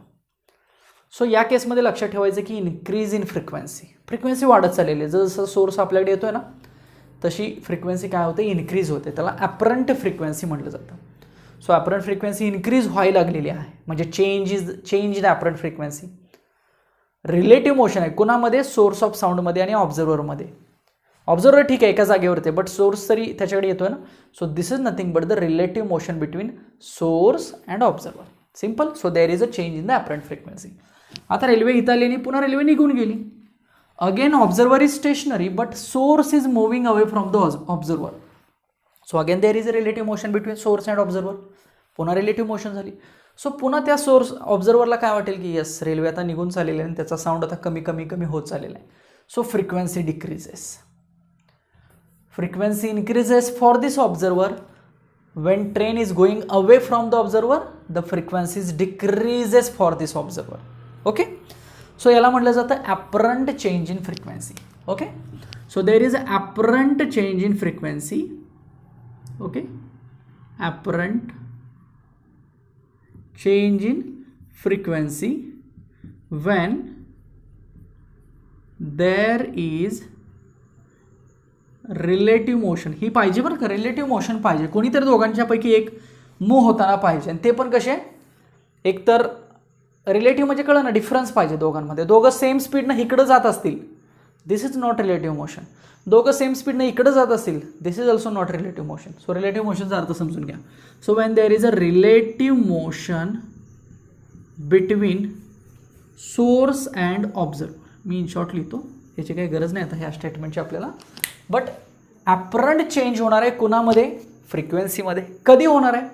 सो या केसमध्ये लक्षात ठेवायचं की इन्क्रीज इन फ्रिक्वेन्सी वाढत चाललेली आहे. जसं सोर्स आपल्याकडे येतोय ना तशी फ्रिक्वेन्सी काय होते, इन्क्रीज होते. त्याला ॲपरंट फ्रिक्वेन्सी म्हटलं जातं. सो ॲपरंट फ्रिक्वेन्सी इन्क्रीज व्हायला लागलेली आहे, म्हणजे change the apparent frequency. Relative motion आहे कुणामध्ये, सोर्स ऑफ साऊंडमध्ये आणि ऑब्झर्वरमध्ये. ऑब्झर्वर ठीक आहे एका जागेवरती, बट सोर्स तरी त्याच्याकडे येतोय ना. So this is nothing but the relative motion between source and observer. Simple. So there is a change in the apparent frequency. आता रेल्वे इथं आली आणि पुन्हा रेल्वे निघून गेली. Again observer is stationary but source is moving away from the observer. So again there is a relative motion between source and observer. पुन्हा relative motion झाली. So पुन्हा त्या सोर्स ऑब्झर्वरला काय वाटेल की यस रेल्वे आता निघून चाललेली आहे आणि त्याचा साऊंड आता कमी होत चाललेला आहे. So frequency decreases. Frequency increases for this observer. when train is going away from the observer the frequencies decreases for this observer. okay, so याला म्हटलं जातं apparent change in frequency. okay, so there is a apparent change in frequency. okay, apparent change in frequency when there is relative motion. ही पाहिजे बरं का, relative motion पाहिजे. कोणीतरी दोघांच्यापैकी एक मूव्ह होताना पाहिजे आणि ते पण कसे, एकतर रिलेटिव्ह म्हणजे कळलं ना डिफरन्स पाहिजे दोघांमध्ये. दोघं सेम स्पीडनं इकडं जात असतील, this is not relative motion. दोघं सेम स्पीडनं इकडं जात असतील, this is also not relative motion. So relative मोशनचा अर्थ समजून घ्या. So when there is a relative motion between source and observer. मी इन शॉर्ट लिहितो, याची काही गरज नाही आता ह्या स्टेटमेंटची आपल्याला. बट ॲपरंट चेंज होणार आहे कुणामध्ये, फ्रिक्वेन्सीमध्ये. कधी होणार आहे,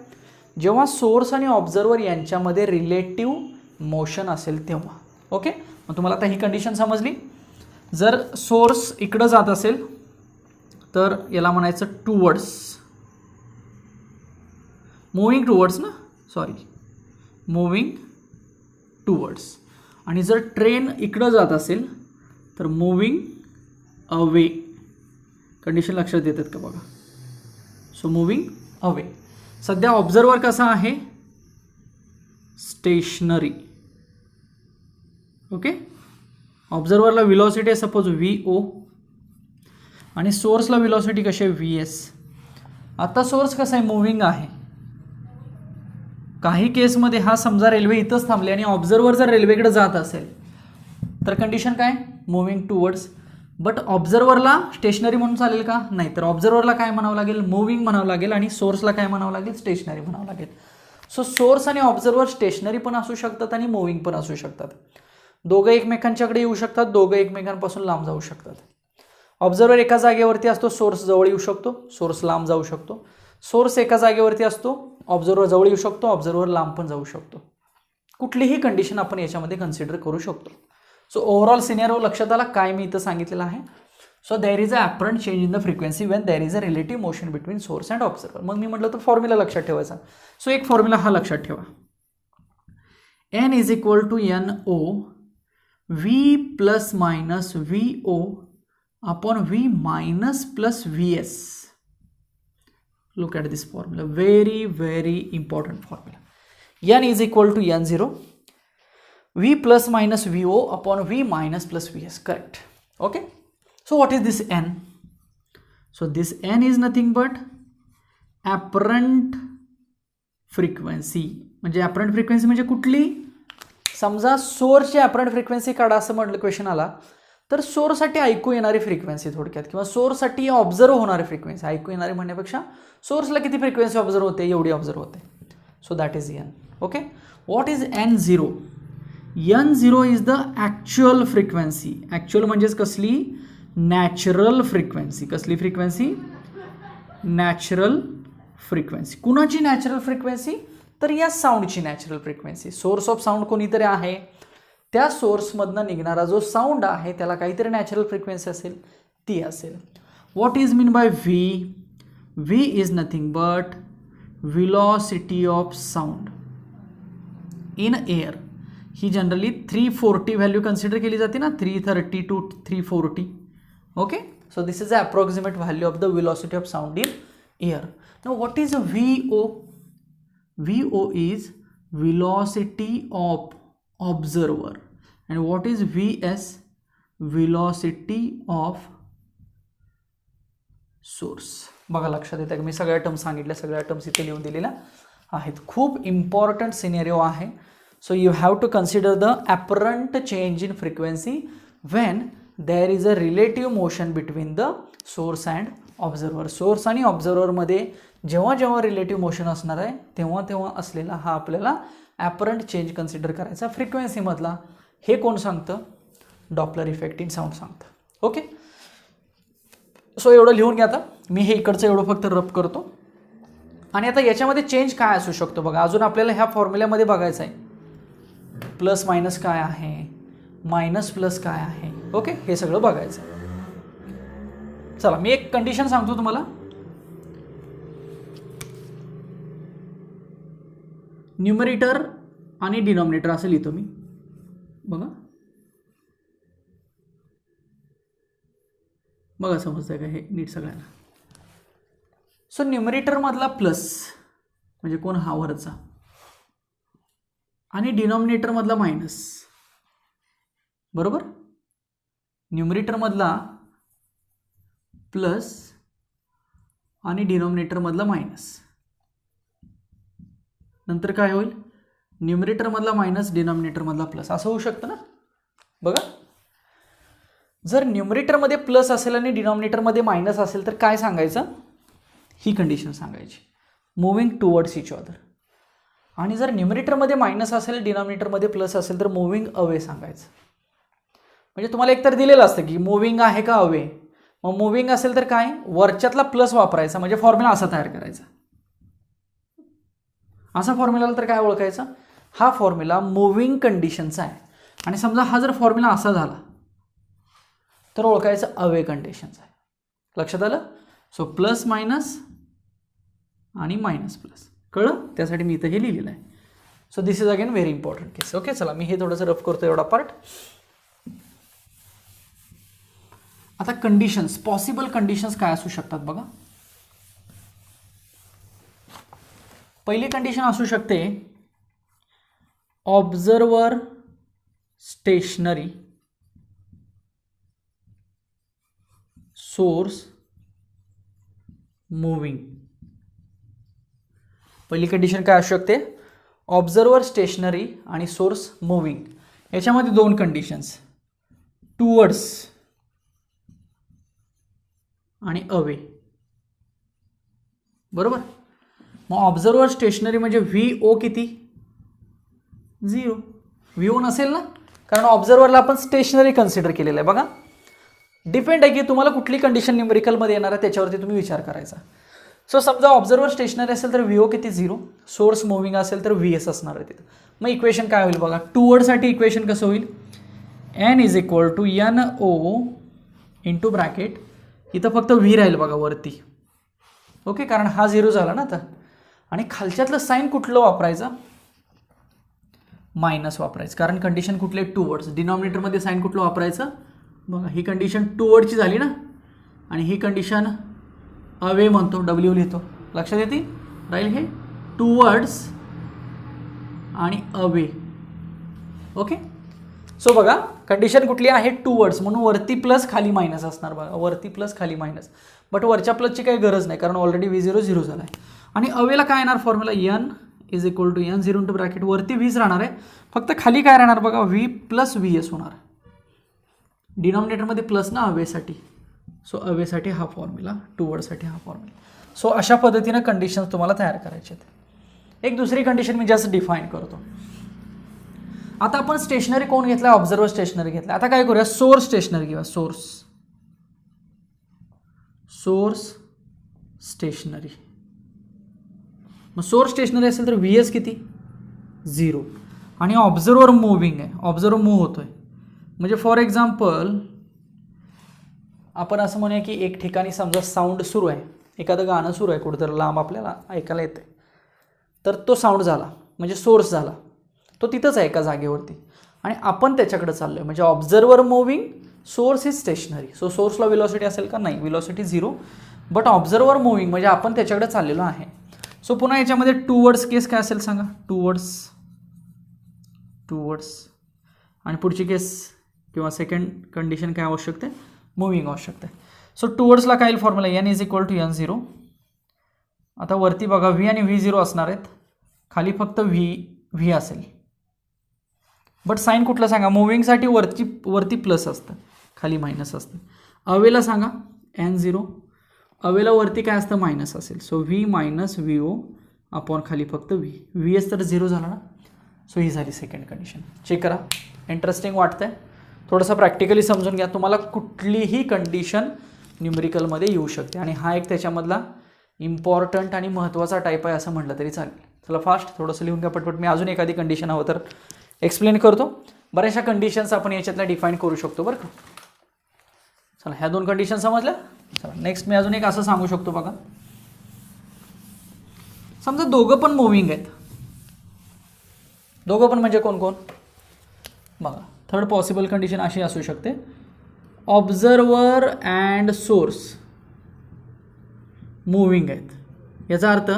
जेव्हा सोर्स आणि ऑब्झर्वर यांच्यामध्ये रिलेटिव्ह मोशन असेल तेव्हा. ओके, मग तुम्हाला आता ही कंडिशन समजली. जर सोर्स इकडं जात असेल तर याला म्हणायचं टुवर्ड्स, मुव्हिंग टुवर्ड्स ना, सॉरी मूविंग टुवर्ड्स. आणि जर ट्रेन इकडं जात असेल तर मूविंग अवे. कंडिशन लक्षात येतात का बघा. So moving away. सध्या ऑब्झर्वर कसा आहे, स्टेशनरी. ओके. ऑब्झर्वरला व्हेलॉसिटी आहे सपोज VO आणि सोर्सला व्हेलॉसिटी कशी आहे VS. आता सोर्स कसा आहे, मूव्हिंग आहे. काही केसमध्ये हा समजा रेल्वे इथंच थांबली आणि ऑब्झर्वर जर रेल्वेकडे जात असेल तर कंडिशन काय, मूव्हिंग टुवर्ड्स. बट ऑब्झर्वरला स्टेशनरी म्हणून चालेल का, नाही. तर ऑब्झर्वरला काय म्हणावं लागेल, मूव्हिंग म्हणावं लागेल आणि सोर्सला काय म्हणावं लागेल, स्टेशनरी म्हणावं लागेल. सो सोर्स आणि ऑब्झर्वर स्टेशनरी पण असू शकतात आणि मूव्हिंग पण असू शकतात. दोघं एकमेकांच्याकडे येऊ शकतात, दोघं एकमेकांपासून लांब जाऊ शकतात. ऑब्झर्वर एका जागेवरती असतो, सोर्स जवळ येऊ शकतो, सोर्स लांब जाऊ शकतो. सोर्स एका जागेवरती असतो, ऑब्झर्वर जवळ येऊ शकतो, ऑब्झर्वर लांब पण जाऊ शकतो. कुठलीही कंडिशन आपण याच्यामध्ये कन्सिडर करू शकतो. सो ओव्हरऑल सिनेरिओ लक्षात आला काय मी इथं सांगितलेलं आहे. So there is a apparent change in the frequency when there is a relative motion between source and observer. मग मी म्हटलं तर फॉर्म्युला लक्षात ठेवायचा. सो एक फॉर्म्युला हा लक्षात ठेवा, N is equal to NO V plus minus VO upon V minus plus VS. Look at this formula, very very important formula. N is equal to N0 V plus minus VO upon V minus plus VS, correct. Okay, so what is this N? So this N is nothing but apparent frequency. म्हणजे apparent frequency म्हणजे कुठली, समजा सोर्सची apparent frequency काढा असं म्हटलं question आला तर सोर्ससाठी ऐकू येणारी फ्रिक्वेन्सी थोडक्यात, किंवा सोर्ससाठी ऑब्झर्व होणारी फ्रिक्वेन्सी. ऐकू येणारी म्हणण्यापेक्षा सोर्सला किती फ्रिक्वेन्सी ऑब्झर्व होते एवढी ऑब्झर्व होते. So that is N. Okay. What is N0? N0 is the actual frequency. Actual म्हणजेच कसली, नॅचरल फ्रिक्वेन्सी. कसली फ्रिक्वेन्सी, नॅचरल फ्रिक्वेन्सी. कुणाची नॅचरल फ्रिक्वेन्सी, तर या साऊंडची natural frequency. Source of sound कोणीतरी आहे, त्या सोर्समधनं निघणारा जो साऊंड आहे त्याला काहीतरी नॅचरल फ्रिक्वेन्सी असेल, ती असेल. What is mean bye V? V is nothing but velocity of sound in air. He generally 340 value consider केली जाते ना, 330 to 340. Okay. So this is the approximate value of the velocity of sound in air. Now what is VO? VO is velocity of observer. And what is VS? Velocity of source. बघा लक्षात येतं की मी सगळ्या terms सांगितल्या, सगळ्या terms इथे लिहून दिलेल्या आहेत. खूप इम्पॉर्टंट सिनेरिओ आहे. So you have to consider the apparent change in frequency when there is a relative motion between the source and observer. Source आणि ऑब्झर्वरमध्ये जेव्हा जेव्हा रिलेटिव्ह मोशन असणार आहे तेव्हा तेव्हा असलेला हा आपल्याला ॲपरंट चेंज कन्सिडर करायचा फ्रिक्वेन्सीमधला. हे कोण सांगतं, डॉपलर इफेक्ट इन साऊंड सांगतं. ओके. सो एवढं लिहून घ्या. आता मी हे इकडचं एवढं फक्त रब करतो. आणि आता याच्यामध्ये चेंज काय असू शकतो बघा. अजून आपल्याला ह्या फॉर्म्युल्यामध्ये बघायचं आहे प्लस मायनस काय आहे, मायनस प्लस काय आहे. ओके, हे सगळं बघायचं आहे. चला मी एक कंडिशन सांगतो तुम्हाला. न्यूमरेटर आणि डिनॉमिनेटर असं लिहितो मी. बघा बघा समजतंय का हे नीट सगळ्यांना. सो न्यूमरेटरमधला प्लस म्हणजे कोण, हा वरचा, आणि डिनॉमिनेटरमधला मायनस. बरोबर. न्यूमरेटरमधला प्लस आणि डिनॉमिनेटरमधला मायनस. नंतर काय होईल, न्यूमरेटरमधला मायनस, डिनॉमिनेटरमधला प्लस, असं होऊ शकतं ना. बघा जर न्यूमरेटरमध्ये प्लस असेल आणि डिनॉमिनेटरमध्ये मायनस असेल तर काय सांगायचं, ही कंडिशन सांगायची, मूव्हिंग टुवर्ड्स इच अदर. आणि जर न्यूमरेटरमध्ये मायनस असेल, डिनॉमिनेटरमध्ये प्लस असेल तर मूव्हिंग अवे सांगायचं. म्हणजे तुम्हाला एकतर दिलेलं असतं की मूव्हिंग आहे का अवे. मग मूव्हिंग असेल तर काय, वरच्यातला प्लस वापरायचा, म्हणजे फॉर्म्युला असा तयार करायचा. असा फॉर्म्युला तर काय ओळखायचा, हा फॉर्म्युला मूव्हिंग कंडिशनचा आहे. आणि समजा हा जर फॉर्म्युला असा झाला तर ओळखायचं अवे कंडिशनचा आहे. लक्षात आलं. सो प्लस मायनस आणि मायनस प्लस, कळलं. त्यासाठी मी इथं हे लिहिलेलं आहे. So this is again very important case. Okay, चला मी हे थोडंसं रफ करतो एवढा पार्ट. आता कंडिशन्स, पॉसिबल कंडिशन्स काय असू शकतात बघा. पहिली कंडिशन असू शकते ऑब्झर्वर स्टेशनरी, सोर्स मूव्हिंग. पहिली कंडिशन काय असू शकते, ऑब्झर्वर स्टेशनरी आणि सोर्स मूव्हिंग. याच्यामध्ये दोन कंडिशन्स, टुवर्ड्स आणि अवे. बरोबर. मग ऑब्झर्वर स्टेशनरी म्हणजे VO किती, 0. VO नसेल ना, कारण ऑब्झर्वरला आपण स्टेशनरी कन्सिडर केलेलं आहे. बघा, डिपेंड आहे की तुम्हाला कुठली कंडिशन न्यूमेरिकलमध्ये येणार आहे त्याच्यावरती तुम्ही विचार करायचा. सो समजा ऑब्झर्वर स्टेशनरी असेल तर VO किती, 0. सोर्स मूव्हिंग असेल तर VS असणार आहे तिथं. मग इक्वेशन काय होईल बघा, टुवर्डसाठी इक्वेशन कसं होईल, N is equal to NO into bracket, इथं फक्त V राहील बघा वरती. ओके, कारण हा 0 झाला ना आता. आणि खालच्यातलं साईन कुठलं वापरायचं, मायनस वापरायचं, कारण कंडिशन कुठले, टुवर्ड्स. डिनॉमिनेटरमध्ये साईन कुठलं वापरायचं बघा, ही कंडिशन टुवर्डची झाली ना, आणि ही कंडिशन अवे म्हणतो, W लिहितो, लक्षात येते. राहील हे टुवर्ड्स आणि अवे. ओके, सो बघा कंडिशन कुठली आहे, टुवर्ड्स, म्हणून वरती प्लस खाली मायनस असणार बघा, वरती प्लस खाली मायनस. बट वरच्या प्लसची काही गरज नाही कारण ऑलरेडी V0 0 झाला आहे. आणि अवेला काय येणार formula, N is equal to N 0 into bracket, वरती V's राहणार आहे, फक्त खाली काय राहणार बघा, V प्लस VS होणार. डिनॉमिनेटरमध्ये प्लस ना अवेसाठी, सो अवेसाठी हा फॉर्म्युला, टुवर्डसाठी हा फॉर्म्युला. सो अशा पद्धतीनं कंडिशन्स तुम्हाला तयार करायचे आहेत. एक दुसरी कंडिशन मी जास्त डिफाईन करतो. आता आपण स्टेशनरी कोण घेतला, ऑब्झर्वर स्टेशनरी घेतला. आता काय करूया, सोर्स स्टेशनरी घेऊया, सोर्स स्टेशनरी. मग सोर्स स्टेशनरी असेल तर VS किती, 0. आणि ऑब्झर्वर मूव्हिंग आहे, ऑब्झर्वर मूव्ह होतोय. म्हणजे फॉर एक्झाम्पल आपण असं म्हणूया की एक ठिकाणी समजा साऊंड सुरू आहे, एखादं गाणं सुरू आहे कुठेतरी लांब आपल्याला ऐकायला येते, तर तो साऊंड झाला म्हणजे सोर्स झाला, तो तिथंच आहे एका जागेवरती आणि आपण त्याच्याकडे चाललो आहे. म्हणजे observer moving, source is stationary. So सोर्सला व्हेलॉसिटी असेल का, नाही, व्हेलॉसिटी 0. बट ऑब्झर्वर मूव्हिंग म्हणजे आपण त्याच्याकडे चाललेलो आहे. सो पुन्हा याच्यामध्ये टुवर्ड्स केस काय असेल सांगा, टुवर्ड्स आणि पुढची केस किंवा सेकंड कंडिशन काय आवश्यक आहे, मूव्हिंग आवश्यक आहे. सो टुवर्ड्सला काय येईल formula, N is equal to N0. आता वरती बघा V आणि V0 असणार आहेत, खाली फक्त V असेल. बट साईन कुठलं सांगा, मूव्हिंगसाठी वरती प्लस असतं, खाली मायनस असतं. अवेला सांगा N0, अवेला वरती काय असतं, मायनस असेल. So V minus VO upon खाली फक्त V. VS तर 0 झाला ना. सो ही झाली सेकंड कंडिशन. चेक करा, इंटरेस्टिंग वाटतंय, थोडंसं प्रॅक्टिकली समजून घ्या. तुम्हाला कुठलीही कंडिशन न्यूमेरिकलमध्ये येऊ शकते आणि हा एक त्याच्यामधला इम्पॉर्टंट आणि महत्त्वाचा टाईप आहे असं म्हटलं तरी चालेल. चला फास्ट थोडंसं लिहून घ्या पटपट. मी अजून एखादी कंडिशन हवं तर एक्सप्लेन करतो. बऱ्याचशा कंडिशन्स आपण याच्यातल्या डिफाईन करू शकतो बरं का. चला ह्या दोन कंडिशन समजल्या. चला नेक्स्ट मी अजून एक असं सांगू शकतो बघा, समजा दोघं पण मूव्हिंग आहेत. दोघं पण म्हणजे कोण कोण बघा. थर्ड पॉसिबल कंडिशन अशी असू शकते, ऑब्झर्वर अँड सोर्स मूव्हिंग आहेत. याचा अर्थ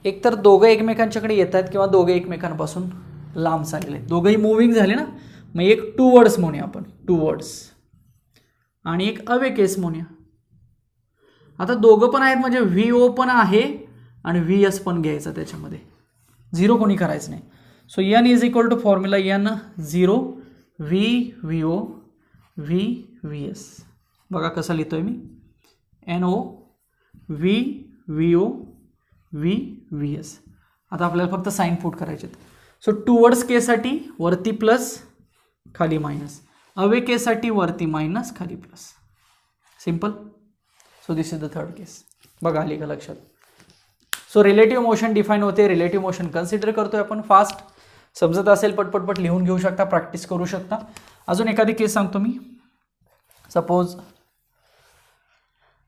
एकतर दोघं एकमेकांच्याकडे येत आहेत किंवा दोघे एकमेकांपासून लांब चाललेले आहेत. दोघंही मूव्हिंग झाले ना, मग एक टुवर्ड्स म्हणूया आपण, टुवर्ड्स, आणि एक अवे केस म्हणूया. आता दोघं पण आहेत म्हणजे VO पण आहे आणि VS पण घ्यायचं त्याच्यामध्ये, 0 कोणी करायचं नाही. So N is equal to formula N0 VO VS. बघा कसा लिहितोय मी, NO VO VS. आता आपल्याला फक्त साईन पुट करायचे. सो टुवर्ड्स केससाठी वरती प्लस खाली मायनस, अवे केससाठी वरती मायनस खाली plus, simple. So this is the third case. बघा आली का लक्षात. सो रिलेटिव्ह मोशन डिफाईन होते, रिलेटिव्ह मोशन कन्सिडर करतोय आपण. फास्ट समजत असेल पटपट लिहून घेऊ शकता, प्रॅक्टिस करू शकता. अजून एखादी केस सांगतो मी. सपोज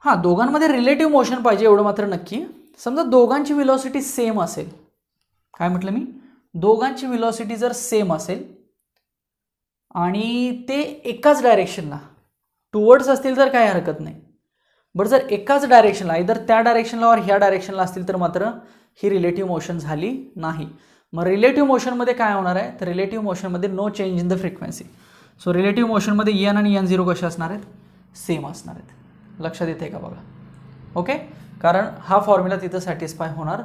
हां दोघांमध्ये रिलेटिव्ह मोशन पाहिजे एवढं मात्र नक्की. समजा दोघांची व्हेलॉसिटी सेम असेल, काय म्हटलं मी, दोघांची व्हेलॉसिटी जर सेम असेल आणि ते एकाच डायरेक्शनला टुवर्ड्स असतील तर काही हरकत नाही, बरं जर एकाच डायरेक्शनला इधर त्या डायरेक्शनला और ह्या डायरेक्शनला असतील तर मात्र ही रिलेटिव्ह मोशन झाली नाही. मग रिलेटिव्ह मोशनमध्ये काय होणार आहे, तर रिलेटिव्ह मोशनमध्ये no change in the frequency. So relative मोशनमध्ये एन आणि n0 कसे असणार आहेत, सेम असणार आहेत. लक्षात येते का बघा. ओके, कारण हा फॉर्म्युला तिथं सॅटिस्फाय होणार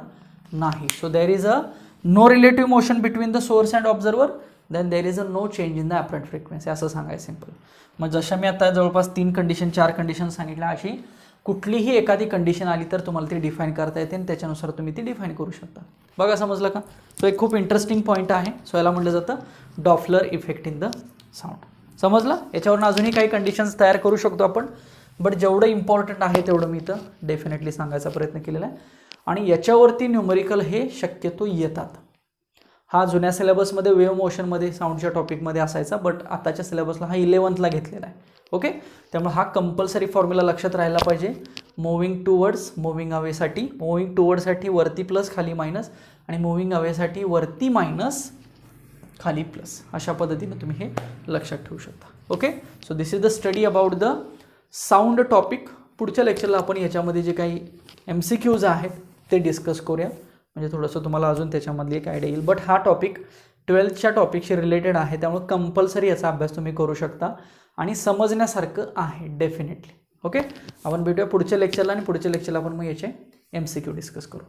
नाही. So there is a no relative motion between the source and observer, then there is a no change in the apparent frequency, असं सांगायचं सिम्पल. मग जशा मी आता जवळपास 3 कंडिशन 4 कंडिशन सांगितल्या, अशी कुठलीही एखादी कंडिशन आली तर तुम्हाला ती डिफाईन करता येते आणि त्याच्यानुसार तुम्ही ती डिफाईन करू शकता. बघा समजलं का. सो एक खूप इंटरेस्टिंग पॉईंट आहे. सो याला म्हटलं जातं Doppler effect in the sound. समजलं. याच्यावरून अजूनही काही कंडिशन्स तयार करू शकतो आपण, बट जेवढं इम्पॉर्टंट आहे तेवढं मी इथं डेफिनेटली सांगायचा प्रयत्न केलेला आहे. आणि याच्यावरती न्यूमरिकल हे शक्यतो येतात. हा जुन्या सिलेबसमध्ये वेव्ह मोशनमध्ये साऊंडच्या टॉपिकमध्ये असायचा, बट आताच्या सिलेबसला हा 11th घेतलेला आहे. ओके, त्यामुळे हा कंपल्सरी फॉर्म्युला लक्षात राहायला पाहिजे. मुव्हिंग टुवर्ड्स मुव्हिंग अवेसाठी, मुव्हिंग टुवर्डसाठी वरती प्लस खाली मायनस, आणि मुव्हिंग अवेसाठी वरती मायनस खाली प्लस, अशा पद्धतीने तुम्ही हे लक्षात ठेवू शकता. Okay, so this is the study about the sound topic. पुढच्या लेक्चरला आपण याच्यामध्ये जे काही MCQs आहेत ते डिस्कस करूया, म्हणजे थोडंसं तुम्हाला अजून त्याच्यामधली एक आयडिया येईल. बट हा टॉपिक 12thच्या टॉपिकशी रिलेटेड आहे, त्यामुळे कंपल्सरी याचा अभ्यास तुम्ही करू शकता आणि समजण्यासारखं आहे डेफिनेटली. ओके, आपण भेटूया पुढच्या लेक्चरला आणि पुढच्या लेक्चरला आपण मग याचे MCQ डिस्कस करू.